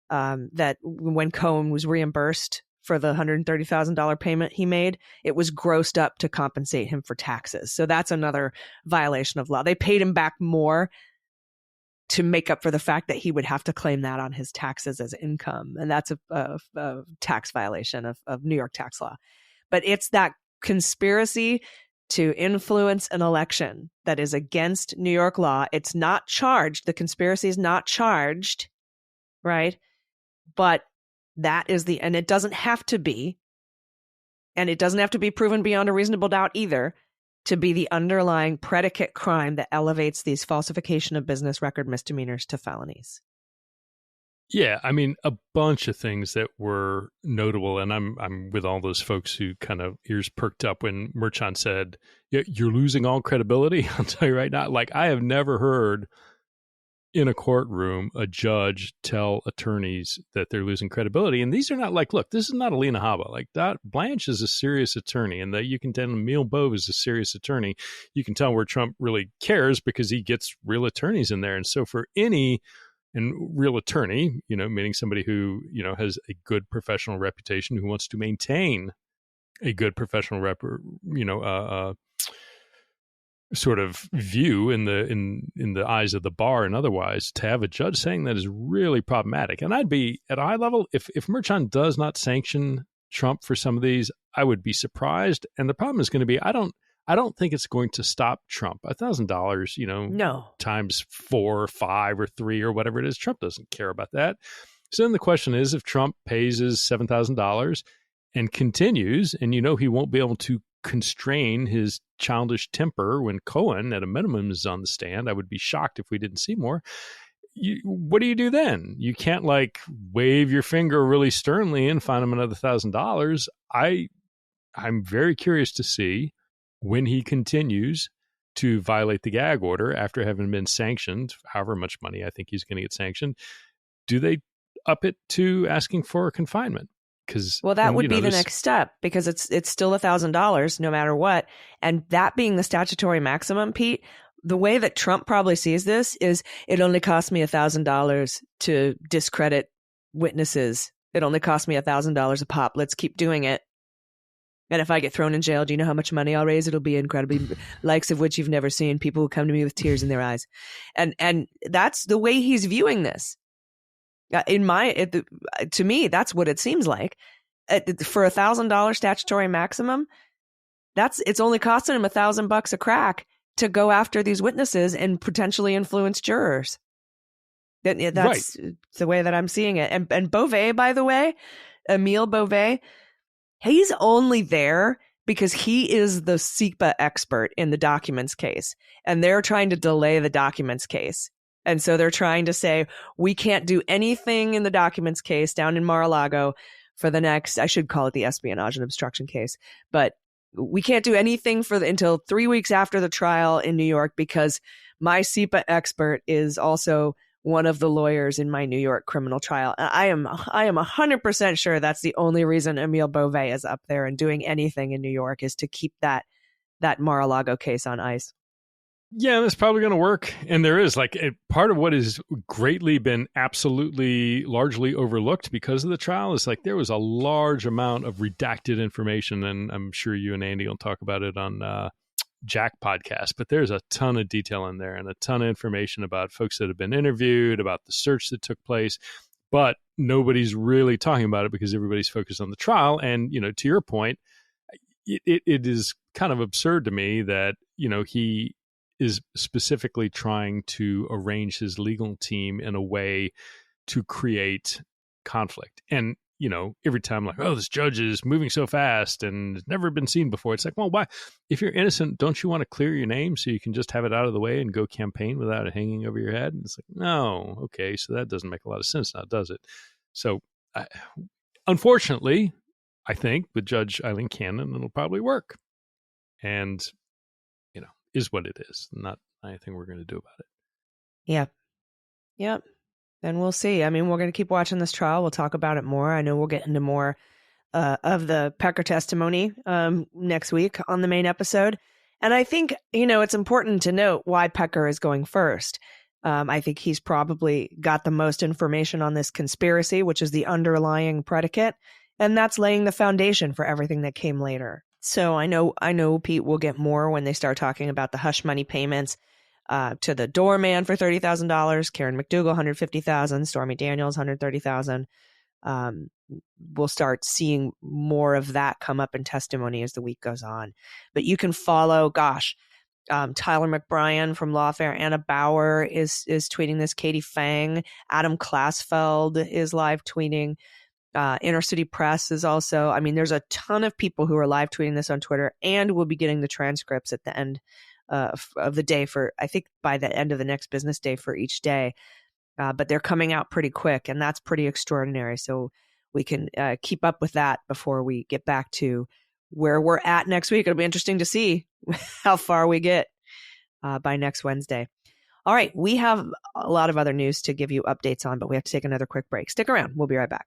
that when Cohen was reimbursed for the $130,000 payment he made, it was grossed up to compensate him for taxes. So that's another violation of law. They paid him back more to make up for the fact that he would have to claim that on his taxes as income. And that's a tax violation of New York tax law. But it's that conspiracy to influence an election that is against New York law. It's not charged. The conspiracy is not charged, right? But that is and it doesn't have to be, and it doesn't have to be proven beyond a reasonable doubt either, to be the underlying predicate crime that elevates these falsification of business record misdemeanors to felonies. Yeah, I mean, a bunch of things that were notable, and I'm with all those folks who kind of ears perked up when Merchant said, "You're losing all credibility." I'll tell you right now, like, I have never heard in a courtroom a judge tell attorneys that they're losing credibility. And these are not like, look, this is not Alina Habba. Like, that Blanch is a serious attorney, and that you can tell Emil Bove is a serious attorney. You can tell where Trump really cares because he gets real attorneys in there. And so for any real attorney, meaning somebody who, has a good professional reputation, who wants to maintain a good professional sort of view in the eyes of the bar and otherwise, to have a judge saying that is really problematic. And I'd be at a high level, if Merchant does not sanction Trump for some of these, I would be surprised. And the problem is going to be, I don't think it's going to stop Trump. $1,000, no, times 4 or 5 or 3 or whatever it is. Trump doesn't care about that. So then the question is, if Trump pays his $7,000 and continues, and he won't be able to constrain his childish temper when Cohen, at a minimum, is on the stand. I would be shocked if we didn't see more. What do you do then? You can't wave your finger really sternly and find him another $1,000. I'm very curious to see when he continues to violate the gag order after having been sanctioned, however much money I think he's going to get sanctioned. Do they up it to asking for confinement? Well, that would be the next step, because it's still $1,000 no matter what. And that being the statutory maximum, Pete, the way that Trump probably sees this is, it only cost me $1,000 to discredit witnesses It only cost me $1,000 a pop. Let's keep doing it. And if I get thrown in jail, do you know how much money I'll raise? It'll be incredibly, likes of which you've never seen. People who come to me with tears in their eyes. And that's the way he's viewing this. To me, that's what it seems like. For $1,000 statutory maximum, it's only costing him $1,000 a crack to go after these witnesses and potentially influence jurors. That's the way that I'm seeing it. And Beauvais, by the way, Emile Beauvais, he's only there because he is the SEPA expert in the documents case. And they're trying to delay the documents case. And so they're trying to say, we can't do anything in the documents case down in Mar-a-Lago for the next, I should call it the espionage and obstruction case, but we can't do anything until 3 weeks after the trial in New York because my SEPA expert is also one of the lawyers in my New York criminal trial. I am 100% sure that's the only reason Emile Beauvais is up there and doing anything in New York is to keep that Mar-a-Lago case on ice. Yeah, that's probably going to work. And there is part of what has greatly been absolutely largely overlooked because of the trial is there was a large amount of redacted information. And I'm sure you and Andy will talk about it on Jack podcast, but there's a ton of detail in there and a ton of information about folks that have been interviewed, about the search that took place, but nobody's really talking about it because everybody's focused on the trial. And, to your point, it is kind of absurd to me that, he is specifically trying to arrange his legal team in a way to create conflict. And, every time this judge is moving so fast and it's never been seen before. It's well, why? If you're innocent, don't you want to clear your name so you can just have it out of the way and go campaign without it hanging over your head? And it's no, okay, so that doesn't make a lot of sense now, does it? So, unfortunately, I think with Judge Eileen Cannon, it'll probably work. And is what it is, not anything we're going to do about it. Yep. And we'll see. I mean, we're going to keep watching this trial. We'll talk about it more. I know we'll get into more of the Pecker testimony next week on the main episode. And I think, it's important to note why Pecker is going first. I think he's probably got the most information on this conspiracy, which is the underlying predicate. And that's laying the foundation for everything that came later. So I know Pete will get more when they start talking about the hush money payments to the doorman for $30,000, Karen McDougal $150,000, Stormy Daniels $130,000. We'll start seeing more of that come up in testimony as the week goes on. But you can follow, Tyler McBrien from Lawfare, Anna Bauer is tweeting this, Katie Fang, Adam Klasfeld is live tweeting. Inner City Press is also, there's a ton of people who are live tweeting this on Twitter, and we'll be getting the transcripts at the end of the day I think by the end of the next business day for each day. But they're coming out pretty quick, and that's pretty extraordinary. So we can keep up with that before we get back to where we're at next week. It'll be interesting to see how far we get by next Wednesday. All right, we have a lot of other news to give you updates on, but we have to take another quick break. Stick around. We'll be right back.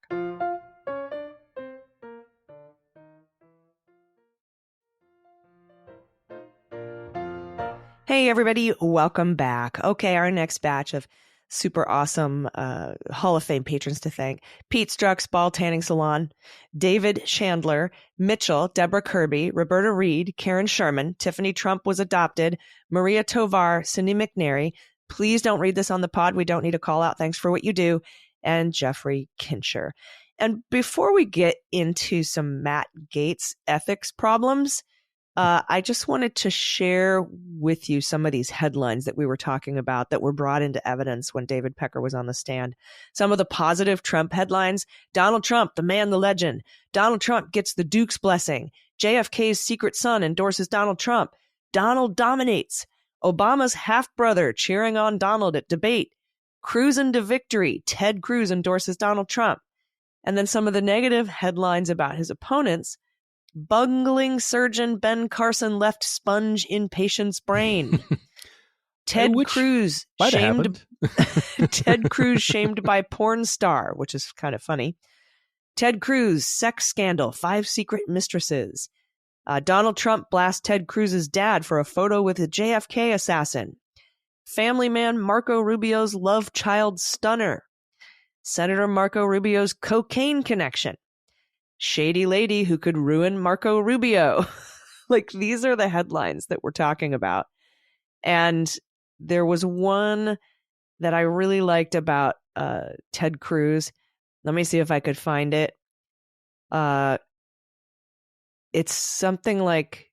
Hey, everybody. Welcome back. Okay, our next batch of super awesome Hall of Fame patrons to thank. Pete Strzok's Ball Tanning Salon, David Chandler, Mitchell, Deborah Kirby, Roberta Reed, Karen Sherman, Tiffany Trump was adopted, Maria Tovar, Cindy McNary. Please don't read this on the pod. We don't need a call out. Thanks for what you do. And Jeffrey Kincher. And before we get into some Matt Gaetz ethics problems, I just wanted to share with you some of these headlines that we were talking about that were brought into evidence when David Pecker was on the stand. Some of the positive Trump headlines: Donald Trump, the man, the legend. Donald Trump gets the Duke's blessing. JFK's secret son endorses Donald Trump. Donald dominates. Obama's half-brother cheering on Donald at debate. Cruising to victory. Ted Cruz endorses Donald Trump. And then some of the negative headlines about his opponents. Bungling surgeon Ben Carson left sponge in patient's brain. Ted Cruz shamed Ted Cruz shamed by porn star, which is kind of funny. Ted Cruz sex scandal, 5 secret mistresses. Donald Trump blasts Ted Cruz's dad for a photo with a JFK assassin. Family man Marco Rubio's love child stunner. Senator Marco Rubio's cocaine connection, shady lady who could ruin Marco Rubio. Like, these are the headlines that we're talking about. And there was one that I really liked about Ted Cruz. Let me see if I could find it. It's something like,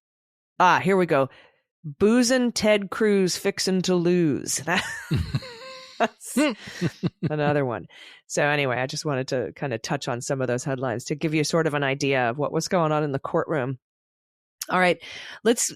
here we go. Boozin' Ted Cruz fixin' to lose. That's another one. So anyway, I just wanted to kind of touch on some of those headlines to give you sort of an idea of what was going on in the courtroom. All right, let's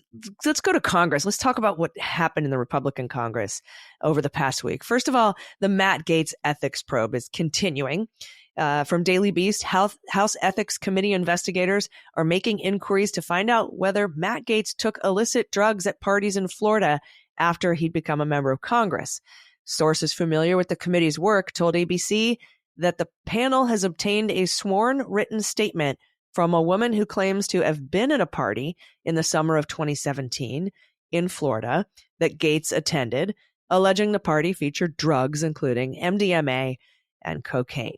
go to Congress. Let's talk about what happened in the Republican Congress over the past week. First of all, the Matt Gaetz ethics probe is continuing. From Daily Beast, House Ethics Committee investigators are making inquiries to find out whether Matt Gaetz took illicit drugs at parties in Florida after he'd become a member of Congress. Sources familiar with the committee's work told ABC that the panel has obtained a sworn written statement from a woman who claims to have been at a party in the summer of 2017 in Florida that Gaetz attended, alleging the party featured drugs including MDMA and cocaine.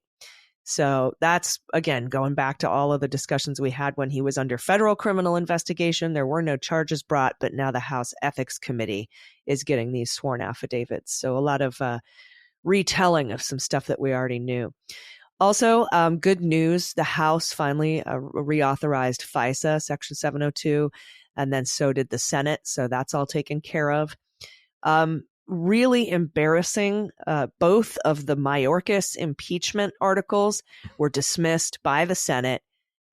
So that's, again, going back to all of the discussions we had when he was under federal criminal investigation. There were no charges brought, but now the House Ethics Committee is getting these sworn affidavits. So a lot of retelling of some stuff that we already knew. Also, good news, the House finally reauthorized FISA, Section 702, and then so did the Senate. So that's all taken care of. Really embarrassing. Both of the Mayorkas impeachment articles were dismissed by the Senate,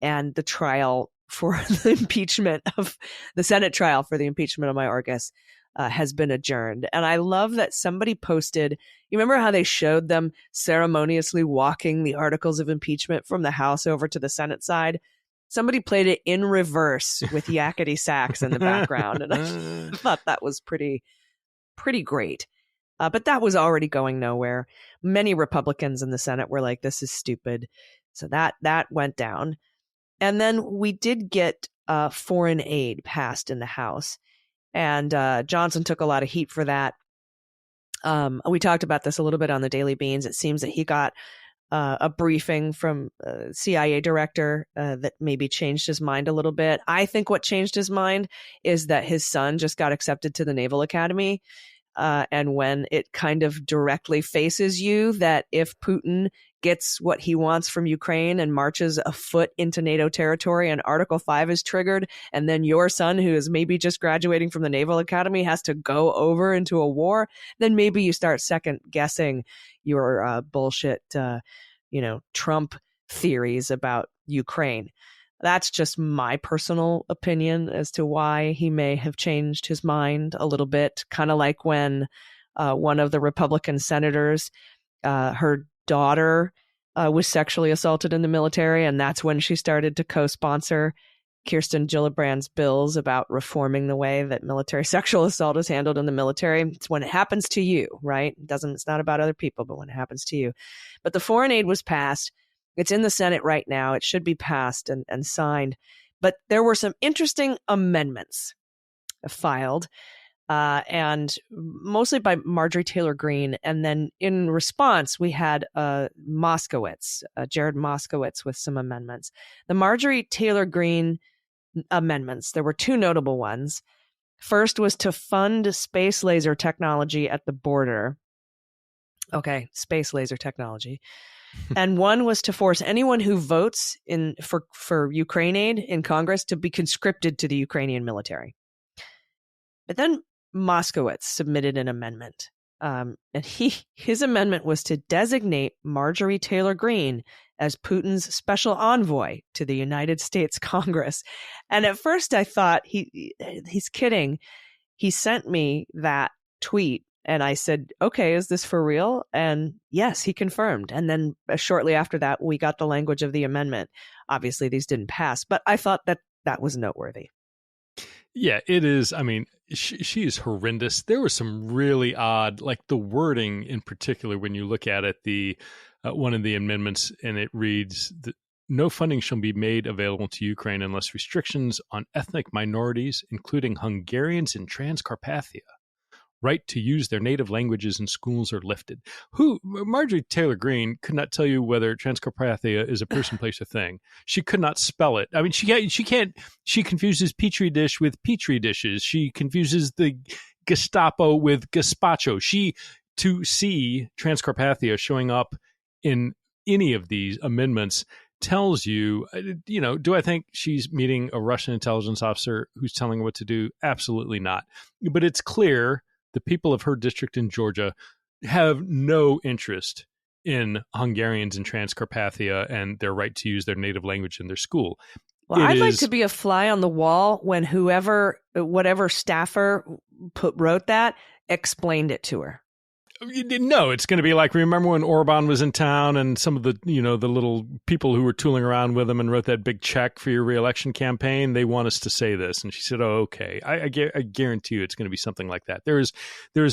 and the trial for the impeachment of the Senate trial for the impeachment of Mayorkas has been adjourned. And I love that somebody posted, you remember how they showed them ceremoniously walking the articles of impeachment from the House over to the Senate side? Somebody played it in reverse with yakety sax in the background. And I thought that was pretty great. But that was already going nowhere. Many Republicans in the Senate were like, this is stupid. So that went down. And then we did get foreign aid passed in the House. And Johnson took a lot of heat for that. We talked about this a little bit on the Daily Beans. It seems that he got a briefing from a CIA director that maybe changed his mind a little bit. I think what changed his mind is that his son just got accepted to the Naval Academy. And when it kind of directly faces you that if Putin gets what he wants from Ukraine and marches a foot into NATO territory and Article 5 is triggered, and then your son, who is maybe just graduating from the Naval Academy, has to go over into a war, then maybe you start second guessing your bullshit, Trump theories about Ukraine. That's just my personal opinion as to why he may have changed his mind a little bit. Kind of like when one of the Republican senators, her daughter was sexually assaulted in the military, and that's when she started to co-sponsor Kirsten Gillibrand's bills about reforming the way that military sexual assault is handled in the military. It's when it happens to you, right? It's not about other people, but when it happens to you. But the foreign aid was passed. It's in the Senate right now. It should be passed and signed. But there were some interesting amendments filed, and mostly by Marjorie Taylor Greene. And then in response, we had Jared Moskowitz with some amendments. The Marjorie Taylor Greene amendments, there were two notable ones. First was to fund space laser technology at the border. Okay, space laser technology. And one was to force anyone who votes for Ukraine aid in Congress to be conscripted to the Ukrainian military. But then Moskowitz submitted an amendment. And his amendment was to designate Marjorie Taylor Greene as Putin's special envoy to the United States Congress. And at first I thought he's kidding. He sent me that tweet. And I said, okay, is this for real? And yes, he confirmed. And then shortly after that, we got the language of the amendment. Obviously, these didn't pass, but I thought that was noteworthy. Yeah, it is. I mean, she is horrendous. There was some really odd, like the wording in particular, when you look at it, the one of the amendments, and it reads that no funding shall be made available to Ukraine unless restrictions on ethnic minorities, including Hungarians in Transcarpathia, right to use their native languages in schools are lifted. Marjorie Taylor Greene could not tell you whether transcarpathia is a person, place, or thing. She could not spell it. I mean, she confuses petri dish with petri dishes. She confuses the Gestapo with gazpacho. To see transcarpathia showing up in any of these amendments tells you, do I think she's meeting a Russian intelligence officer who's telling her what to do? Absolutely not. But it's clear the people of her district in Georgia have no interest in Hungarians in Transcarpathia and their right to use their native language in their school. Well, I'd like to be a fly on the wall when whatever staffer wrote that explained it to her. No, it's going to be like, remember when Orban was in town and some of the, the little people who were tooling around with him and wrote that big check for your reelection campaign, they want us to say this. And she said, oh, okay. I guarantee you it's going to be something like that. There is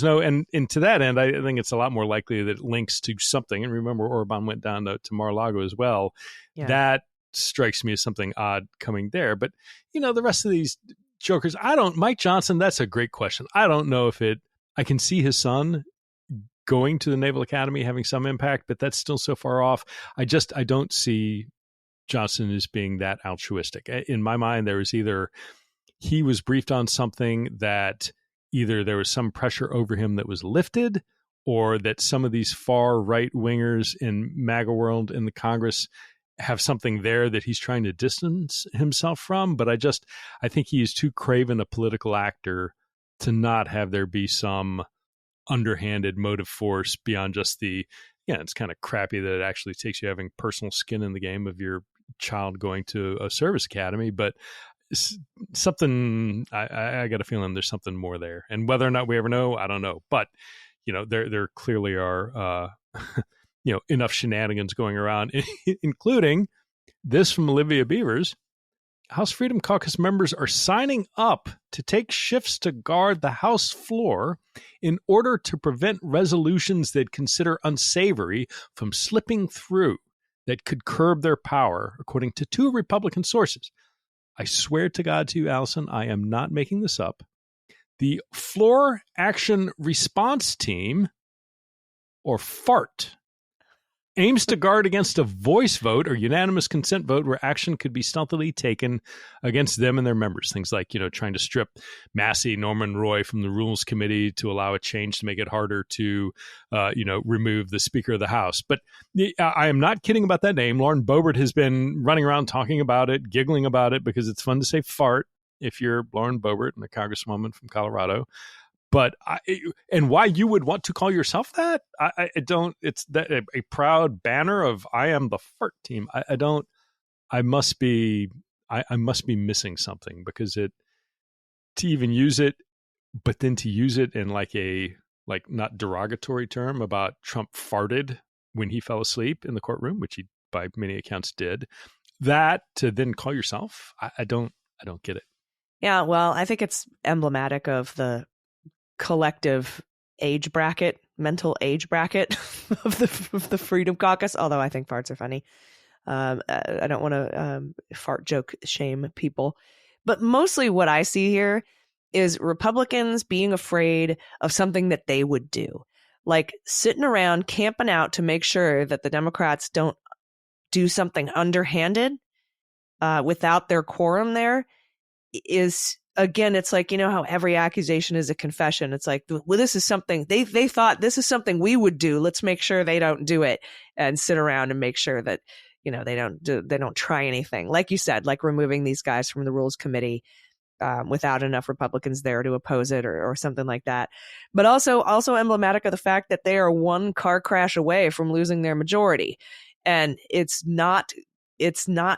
no, and to that end, I think it's a lot more likely that it links to something. And remember, Orban went down to Mar-a-Lago as well. Yeah. That strikes me as something odd coming there. But, the rest of these jokers, Mike Johnson, that's a great question. I don't know I can see his son going to the Naval Academy having some impact, but that's still so far off. I don't see Johnson as being that altruistic. In my mind, there was either he was briefed on something that either there was some pressure over him that was lifted, or that some of these far right wingers in MAGA world in the Congress have something there that he's trying to distance himself from. But I think he is too craven a political actor to not have there be some underhanded motive force beyond just it's kind of crappy that it actually takes you having personal skin in the game of your child going to a service academy, but something, I got a feeling there's something more there. And whether or not we ever know, I don't know. But, there clearly are, enough shenanigans going around, including this from Olivia Beavers. House Freedom Caucus members are signing up to take shifts to guard the House floor in order to prevent resolutions they'd consider unsavory from slipping through that could curb their power, according to 2 Republican sources. I swear to God to you, Allison, I am not making this up. The Floor Action Response Team, or FART, aims to guard against a voice vote or unanimous consent vote where action could be stealthily taken against them and their members. Things like, trying to strip Massey, Norman Roy from the Rules Committee to allow a change to make it harder to, remove the Speaker of the House. But I am not kidding about that name. Lauren Boebert has been running around talking about it, giggling about it, because it's fun to say fart if you're Lauren Boebert and a congresswoman from Colorado. But and why you would want to call yourself that? I don't. It's that a proud banner of I am the fart team. I don't. I must be missing something, because to even use it, but then to use it in like not derogatory term about Trump farted when he fell asleep in the courtroom, which he by many accounts did. That to then call yourself, I don't get it. Yeah, well, I think it's emblematic of the collective mental age bracket of the Freedom Caucus, although I think farts are funny. I don't want to fart joke shame people. But mostly what I see here is Republicans being afraid of something that they would do. Like sitting around camping out to make sure that the Democrats don't do something underhanded without their quorum there is... Again, it's like, how every accusation is a confession. It's like, well, this is something they thought this is something we would do. Let's make sure they don't do it and sit around and make sure that, they don't try anything. Like you said, like removing these guys from the Rules Committee without enough Republicans there to oppose it or something like that. But also emblematic of the fact that they are one car crash away from losing their majority. And it's not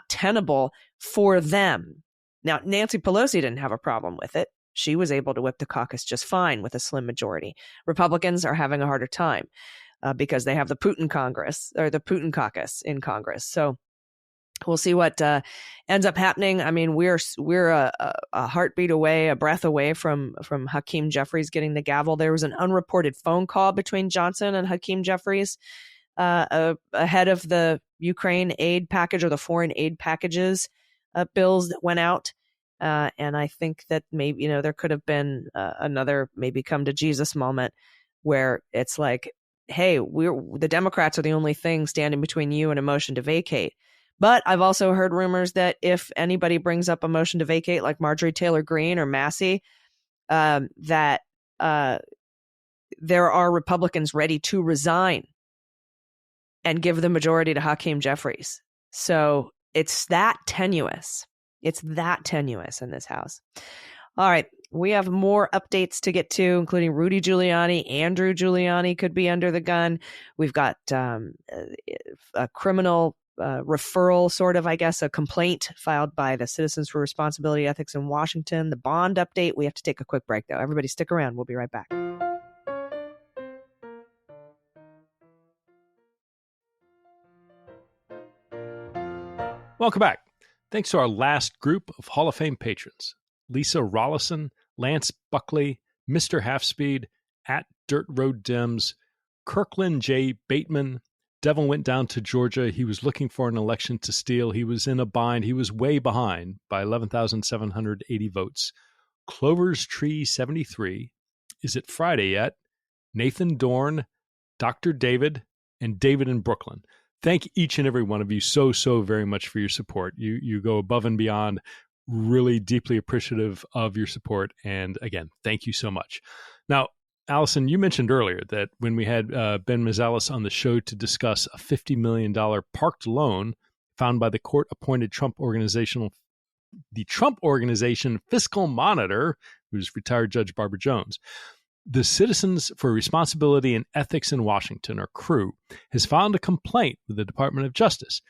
tenable for them. Now, Nancy Pelosi didn't have a problem with it. She was able to whip the caucus just fine with a slim majority. Republicans are having a harder time because they have the Putin Congress or the Putin caucus in Congress. So we'll see what ends up happening. I mean, we're a heartbeat away, a breath away from Hakeem Jeffries getting the gavel. There was an unreported phone call between Johnson and Hakeem Jeffries ahead of the Ukraine aid package or the foreign aid packages bills that went out And I think that maybe, there could have been another maybe come to Jesus moment where it's like, hey, the Democrats are the only thing standing between you and a motion to vacate. But I've also heard rumors that if anybody brings up a motion to vacate, like Marjorie Taylor Greene or Massey, that there are Republicans ready to resign and give the majority to Hakeem Jeffries. So it's that tenuous. It's that tenuous in this House. All right. We have more updates to get to, including Rudy Giuliani. Andrew Giuliani could be under the gun. We've got a criminal referral, sort of, I guess, a complaint filed by the Citizens for Responsibility Ethics in Washington. The bond update. We have to take a quick break, though. Everybody stick around. We'll be right back. Welcome back. Thanks to our last group of Hall of Fame patrons: Lisa Rollison, Lance Buckley, Mr. Halfspeed, at Dirt Road Dems, Kirkland J. Bateman. Devil went down to Georgia. He was looking for an election to steal. He was in a bind. He was way behind by 11,780 votes. Clover's Tree 73. Is it Friday yet? Nathan Dorn, Dr. David, and David in Brooklyn. Thank each and every one of you so very much for your support. You go above and beyond. Really deeply appreciative of your support. And again, thank you so much. Now, Allison, you mentioned earlier that when we had Ben Mazalis on the show to discuss a $50 million parked loan found by the court-appointed Trump Organization Fiscal Monitor, who's retired Judge Barbara Jones, the Citizens for Responsibility and Ethics in Washington, or CREW, has filed a complaint with the Department of Justice.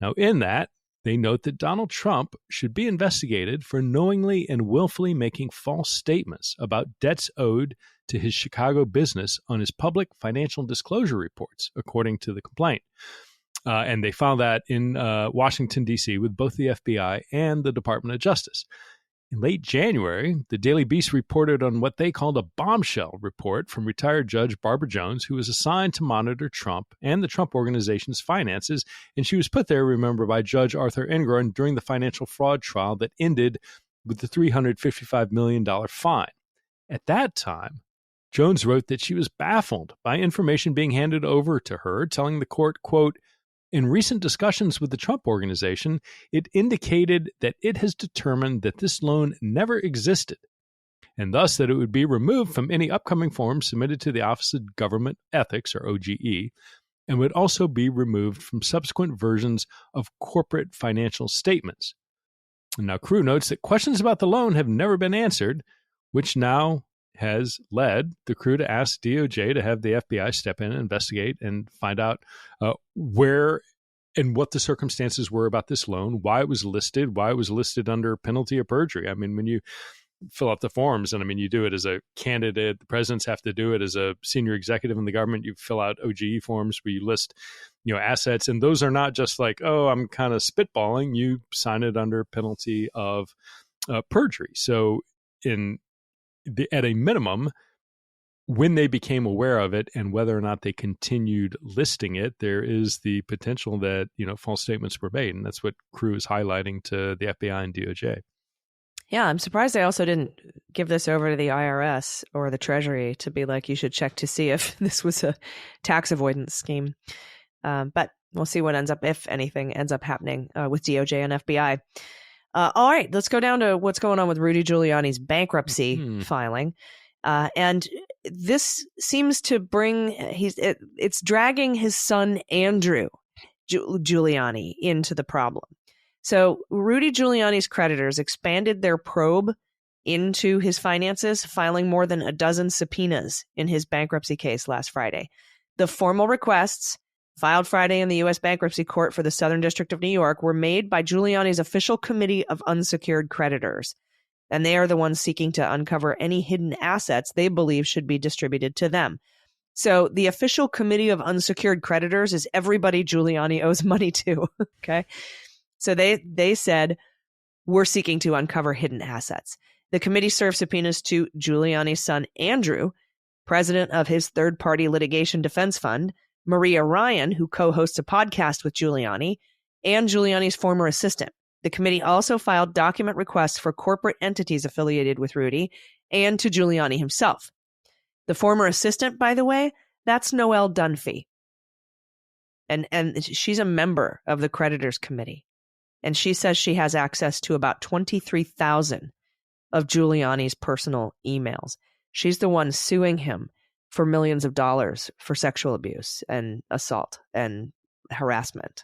Now, in that, they note that Donald Trump should be investigated for knowingly and willfully making false statements about debts owed to his Chicago business on his public financial disclosure reports, according to the complaint. And they filed that in Washington, D.C., with both the FBI and the Department of Justice. In late January, the Daily Beast reported on what they called a bombshell report from retired Judge Barbara Jones, who was assigned to monitor Trump and the Trump Organization's finances. And she was put there, remember, by Judge Arthur Engoron during the financial fraud trial that ended with the $355 million fine. At that time, Jones wrote that she was baffled by information being handed over to her, telling the court, quote, "In recent discussions with the Trump Organization, it indicated that it has determined that this loan never existed, and thus that it would be removed from any upcoming forms submitted to the Office of Government Ethics, or OGE, and would also be removed from subsequent versions of corporate financial statements." And now, CREW notes that questions about the loan have never been answered, which now has led the CREW to ask DOJ to have the FBI step in and investigate and find out where and what the circumstances were about this loan, why it was listed under penalty of perjury. I mean, when you fill out the forms, and I mean, you do it as a candidate, the presidents have to do it as a senior executive in the government. You fill out OGE forms where you list, assets, and those are not just like, oh, I'm kind of spitballing. You sign it under penalty of perjury. So at a minimum, when they became aware of it and whether or not they continued listing it, there is the potential that, false statements were made. And that's what CREW is highlighting to the FBI and DOJ. Yeah, I'm surprised they also didn't give this over to the IRS or the Treasury to be like, you should check to see if this was a tax avoidance scheme. But we'll see what if anything, ends up happening with DOJ and FBI. All right, let's go down to what's going on with Rudy Giuliani's bankruptcy filing. And this seems to it's dragging his son, Andrew Giuliani, into the problem. So Rudy Giuliani's creditors expanded their probe into his finances, filing more than a dozen subpoenas in his bankruptcy case last Friday. The formal requests filed Friday in the U.S. Bankruptcy Court for the Southern District of New York were made by Giuliani's official committee of unsecured creditors. And they are the ones seeking to uncover any hidden assets they believe should be distributed to them. So the official committee of unsecured creditors is everybody Giuliani owes money to. Okay. So they said, we're seeking to uncover hidden assets. The committee served subpoenas to Giuliani's son, Andrew, president of his third-party litigation defense fund, Maria Ryan, who co-hosts a podcast with Giuliani, and Giuliani's former assistant, The committee also filed document requests for corporate entities affiliated with Rudy and to Giuliani himself. The former assistant, by the way, that's Noelle Dunphy. And she's a member of the creditors committee. And she says she has access to about 23,000 of Giuliani's personal emails. She's the one suing him for millions of dollars for sexual abuse and assault and harassment.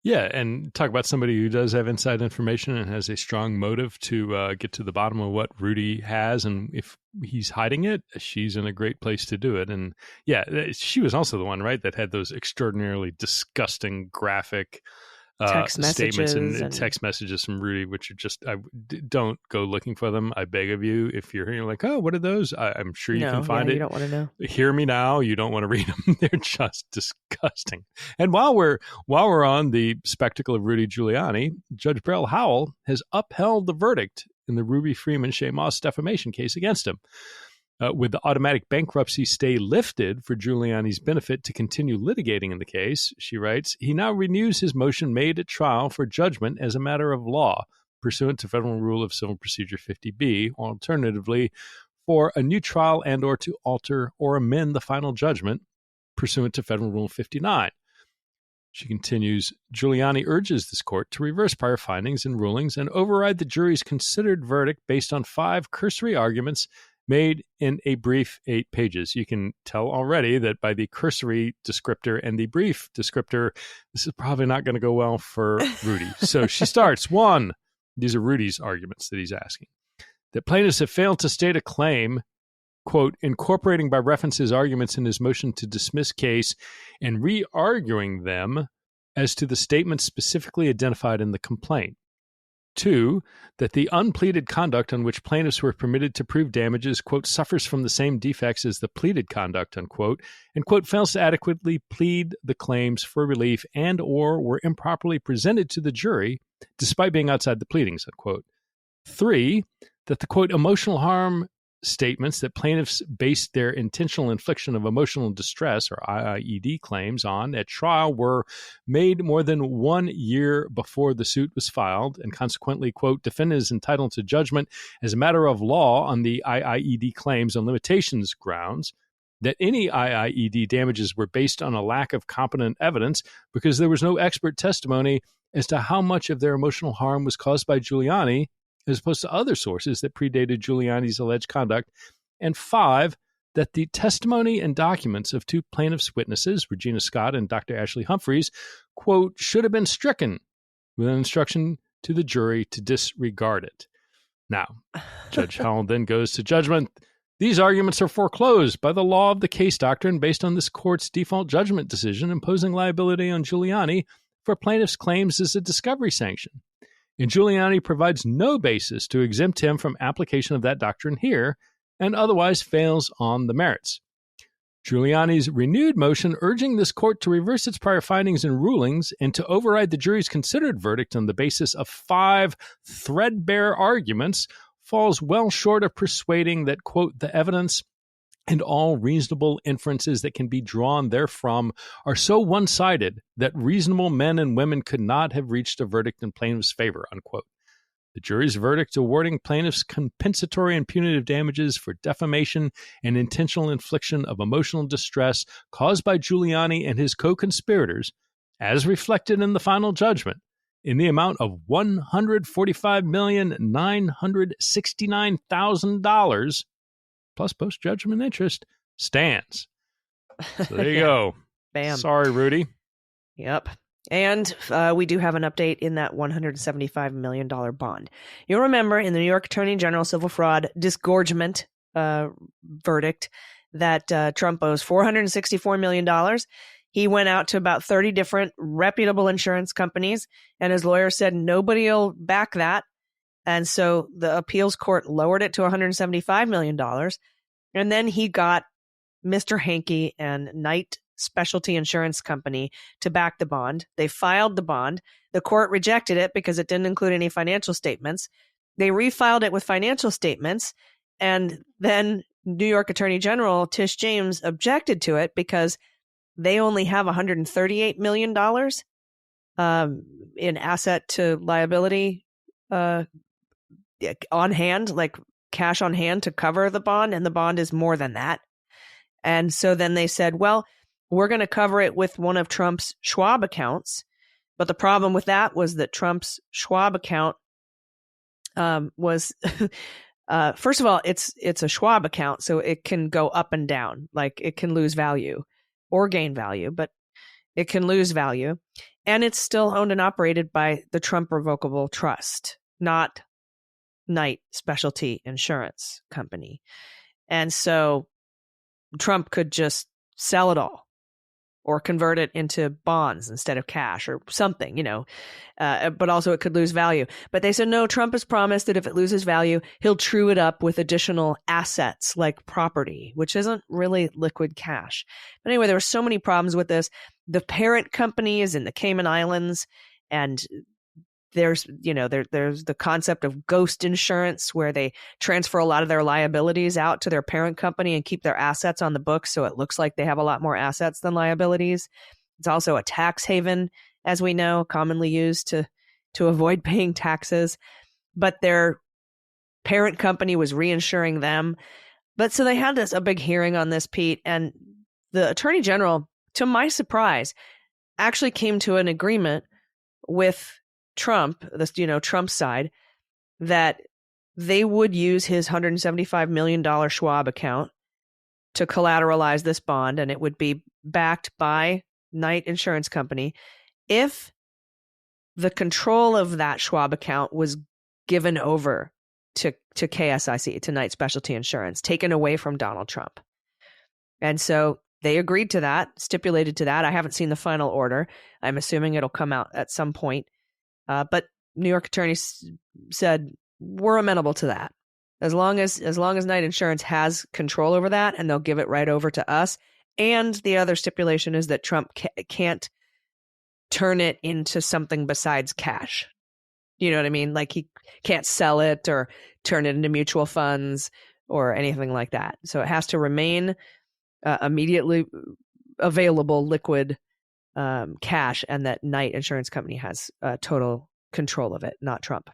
Yeah, and talk about somebody who does have inside information and has a strong motive to get to the bottom of what Rudy has, and if he's hiding it, she's in a great place to do it. And yeah, she was also the one, right, that had those extraordinarily disgusting, graphic text statements messages and text messages from Rudy, which are just, don't go looking for them. I beg of you. If you're hearing like, oh, what are those? I'm sure you can find it. You don't want to know. Hear me now. You don't want to read them. They're just disgusting. And while we're on the spectacle of Rudy Giuliani, Judge Beryl Howell has upheld the verdict in the Ruby Freeman Shaye Moss defamation case against him. With the automatic bankruptcy stay lifted for Giuliani's benefit to continue litigating in the case, she writes, he now renews his motion made at trial for judgment as a matter of law, pursuant to Federal Rule of Civil Procedure 50B, or alternatively, for a new trial and or to alter or amend the final judgment, pursuant to Federal Rule 59. She continues, Giuliani urges this court to reverse prior findings and rulings and override the jury's considered verdict based on 5 cursory arguments made in a brief 8 pages. You can tell already that by the cursory descriptor and the brief descriptor, this is probably not going to go well for Rudy. So she starts, 1, these are Rudy's arguments that he's asking, that plaintiffs have failed to state a claim, quote, incorporating by reference his arguments in his motion to dismiss case and re-arguing them as to the statements specifically identified in the complaint. 2, that the unpleaded conduct on which plaintiffs were permitted to prove damages, quote, suffers from the same defects as the pleaded conduct, unquote, and, quote, fails to adequately plead the claims for relief and or were improperly presented to the jury despite being outside the pleadings, unquote. 3, that the, quote, emotional harm statements that plaintiffs based their intentional infliction of emotional distress, or IIED claims on at trial were made more than 1 year before the suit was filed, and consequently, quote, defendant is entitled to judgment as a matter of law on the IIED claims on limitations grounds, that any IIED damages were based on a lack of competent evidence because there was no expert testimony as to how much of their emotional harm was caused by Giuliani as opposed to other sources that predated Giuliani's alleged conduct, and 5, that the testimony and documents of 2 plaintiffs' witnesses, Regina Scott and Dr. Ashley Humphreys, quote, should have been stricken with an instruction to the jury to disregard it. Now, Judge Howell then goes to judgment. These arguments are foreclosed by the law of the case doctrine based on this court's default judgment decision imposing liability on Giuliani for plaintiffs' claims as a discovery sanction. And Giuliani provides no basis to exempt him from application of that doctrine here, and otherwise fails on the merits. Giuliani's renewed motion urging this court to reverse its prior findings and rulings and to override the jury's considered verdict on the basis of 5 threadbare arguments falls well short of persuading that, quote, the evidence and all reasonable inferences that can be drawn therefrom are so one-sided that reasonable men and women could not have reached a verdict in plaintiff's favor, unquote. The jury's verdict awarding plaintiffs compensatory and punitive damages for defamation and intentional infliction of emotional distress caused by Giuliani and his co-conspirators, as reflected in the final judgment, in the amount of $145,969,000 plus post-judgment interest, stands. So there you go. Bam. Sorry, Rudy. Yep. And we do have an update in that $175 million bond. You'll remember in the New York Attorney General civil fraud disgorgement verdict that Trump owes $464 million. He went out to about 30 different reputable insurance companies, and his lawyer said nobody will back that. And so the appeals court lowered it to $175 million. And then he got Mr. Hankey and Knight Specialty Insurance Company to back the bond. They filed the bond. The court rejected it because it didn't include any financial statements. They refiled it with financial statements. And then New York Attorney General Tish James objected to it because they only have $138 million. in asset to liability on hand, like cash on hand to cover the bond, and the bond is more than that. And so then they said, well, we're going to cover it with one of Trump's Schwab accounts. But the problem with that was that Trump's Schwab account was, first of all, it's a Schwab account, so it can go up and down. Like it can lose value or gain value, but it can lose value. And it's still owned and operated by the Trump Revocable Trust, not Knight Specialty Insurance Company. And so Trump could just sell it all or convert it into bonds instead of cash or something, but also it could lose value. But they said, no, Trump has promised that if it loses value, he'll true it up with additional assets like property, which isn't really liquid cash. But anyway, there were so many problems with this. The parent company is in the Cayman Islands, and there's the concept of ghost insurance where they transfer a lot of their liabilities out to their parent company and keep their assets on the books, so it looks like they have a lot more assets than liabilities. It's also a tax haven, as we know, commonly used to avoid paying taxes. But their parent company was reinsuring them. But so they had a big hearing on this, Pete, and the Attorney General, to my surprise, actually came to an agreement with Trump, Trump's side, that they would use his $175 million Schwab account to collateralize this bond, and it would be backed by Knight Insurance Company if the control of that Schwab account was given over to KSIC, to Knight Specialty Insurance, taken away from Donald Trump. And so they agreed to that, stipulated to that. I haven't seen the final order. I'm assuming it'll come out at some point. But New York attorneys said, we're amenable to that. As long as Knight Insurance has control over that, and they'll give it right over to us. And the other stipulation is that Trump can't turn it into something besides cash. You know what I mean? Like he can't sell it or turn it into mutual funds or anything like that. So it has to remain immediately available liquid cash, and that Knight Insurance Company has total control of it, not Trump.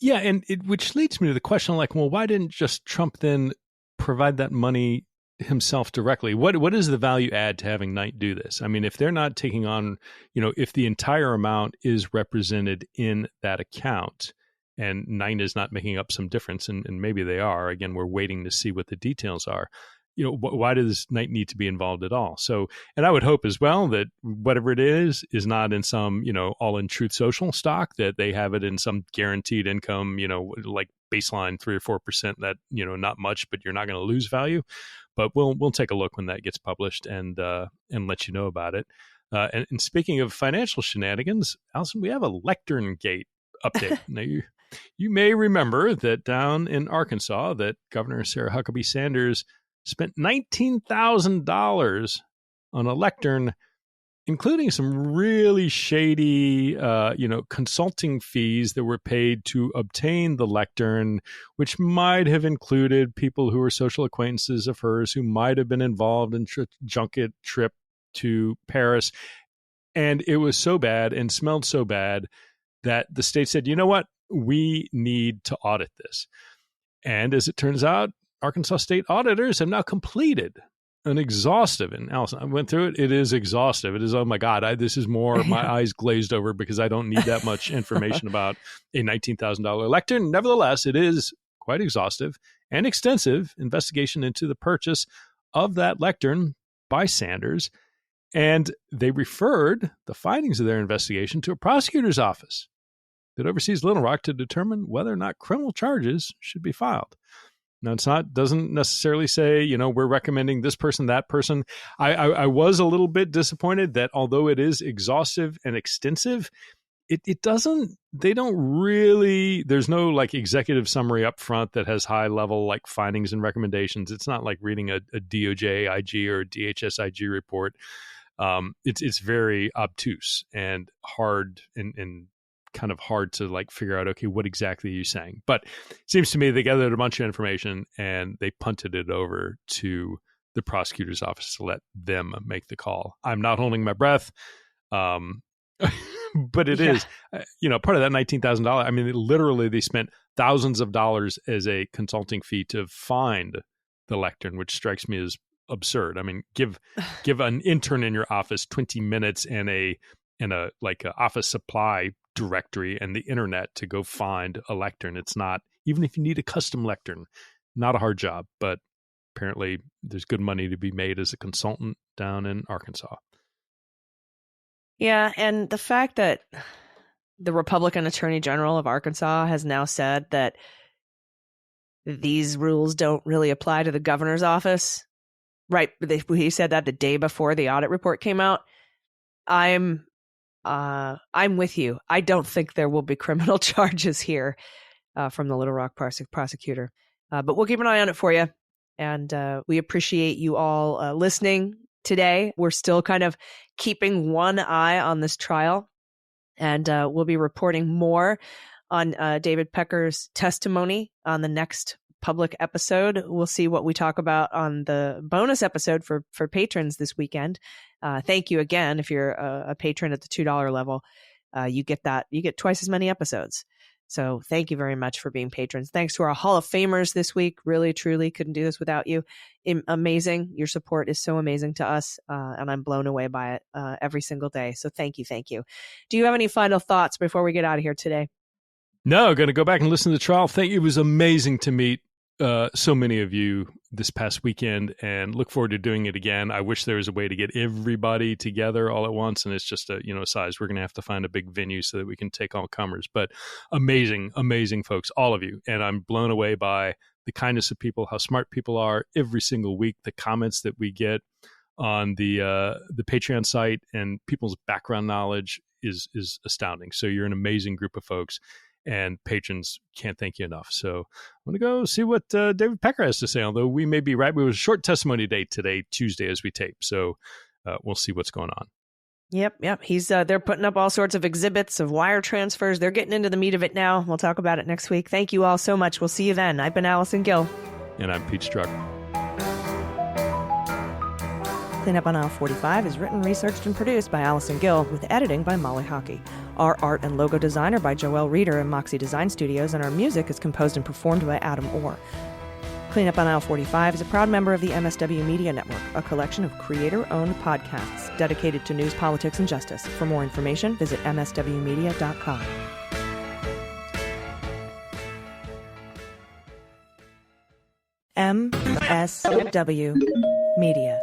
Yeah, and which leads me to the question, like, well, why didn't just Trump then provide that money himself directly? What is the value add to having Knight do this? I mean, if they're not taking on, if the entire amount is represented in that account, and Knight is not making up some difference, and maybe they are, again, we're waiting to see what the details are. Why does Knight need to be involved at all? So, and I would hope as well that whatever it is not in some, all in Truth Social stock, that they have it in some guaranteed income, like baseline 3 or 4% that, not much, but you're not going to lose value. But we'll take a look when that gets published and let you know about it. And speaking of financial shenanigans, Allison, we have a Lecturngate update. Now, you may remember that down in Arkansas, that Governor Sarah Huckabee Sanders spent $19,000 on a lectern, including some really shady, consulting fees that were paid to obtain the lectern, which might have included people who were social acquaintances of hers who might have been involved in junket trip to Paris. And it was so bad and smelled so bad that the state said, you know what, we need to audit this. And as it turns out, Arkansas state auditors have now completed an exhaustive, and Allison, I went through it. It is exhaustive. It is, oh my God, this is more, my eyes glazed over because I don't need that much information about a $19,000 lectern. Nevertheless, it is quite exhaustive and extensive investigation into the purchase of that lectern by Sanders. And they referred the findings of their investigation to a prosecutor's office that oversees Little Rock to determine whether or not criminal charges should be filed. Now, doesn't necessarily say, we're recommending this person, that person. I was a little bit disappointed that although it is exhaustive and extensive, they don't really, there's no like executive summary up front that has high level like findings and recommendations. It's not like reading a DOJ IG or DHS IG report. It's very obtuse and hard and kind of hard to like figure out, okay, what exactly are you saying? But it seems to me they gathered a bunch of information and they punted it over to the prosecutor's office to let them make the call. I'm not holding my breath. but it is, part of that $19,000. I mean, literally they spent thousands of dollars as a consulting fee to find the lectern, which strikes me as absurd. I mean, give an intern in your office 20 minutes and a office supply directory and the internet to go find a lectern. It's not, even if you need a custom lectern, not a hard job, but apparently there's good money to be made as a consultant down in Arkansas. Yeah, and the fact that the Republican Attorney General of Arkansas has now said that these rules don't really apply to the governor's office. Right. He said that the day before the audit report came out. I'm with you. I don't think there will be criminal charges here from the Little Rock prosecutor. But we'll keep an eye on it for you. And we appreciate you all listening today. We're still kind of keeping one eye on this trial. And we'll be reporting more on David Pecker's testimony on the next public episode. We'll see what we talk about on the bonus episode for patrons this weekend. Thank you again. If you're a patron at the $2 level, you get twice as many episodes. So thank you very much for being patrons. Thanks to our Hall of Famers this week. Really, truly couldn't do this without you. Amazing. Your support is so amazing to us. And I'm blown away by it every single day. So thank you. Thank you. Do you have any final thoughts before we get out of here today? No, going to go back and listen to the trial. Thank you. It was amazing to meet so many of you this past weekend and look forward to doing it again. I wish there was a way to get everybody together all at once, and it's just a size. We're going to have to find a big venue so that we can take all comers. But amazing folks, all of you. And I'm blown away by the kindness of people, how smart people are every single week, the comments that we get on the Patreon site, and people's background knowledge is astounding. So you're an amazing group of folks. And patrons, can't thank you enough. So I'm going to go see what David Pecker has to say, although we may be right. We have a short testimony date today, Tuesday, as we tape. So we'll see what's going on. Yep. He's they're putting up all sorts of exhibits of wire transfers. They're getting into the meat of it now. We'll talk about it next week. Thank you all so much. We'll see you then. I've been Allison Gill. And I'm Pete Strzok. Cleanup on Aisle 45 is written, researched, and produced by Allison Gill, with editing by Molly Hockey. Our art and logo design are by Joelle Reeder and Moxie Design Studios, and our music is composed and performed by Adam Orr. Cleanup on Aisle 45 is a proud member of the MSW Media Network, a collection of creator-owned podcasts dedicated to news, politics, and justice. For more information, visit mswmedia.com. MSW Media.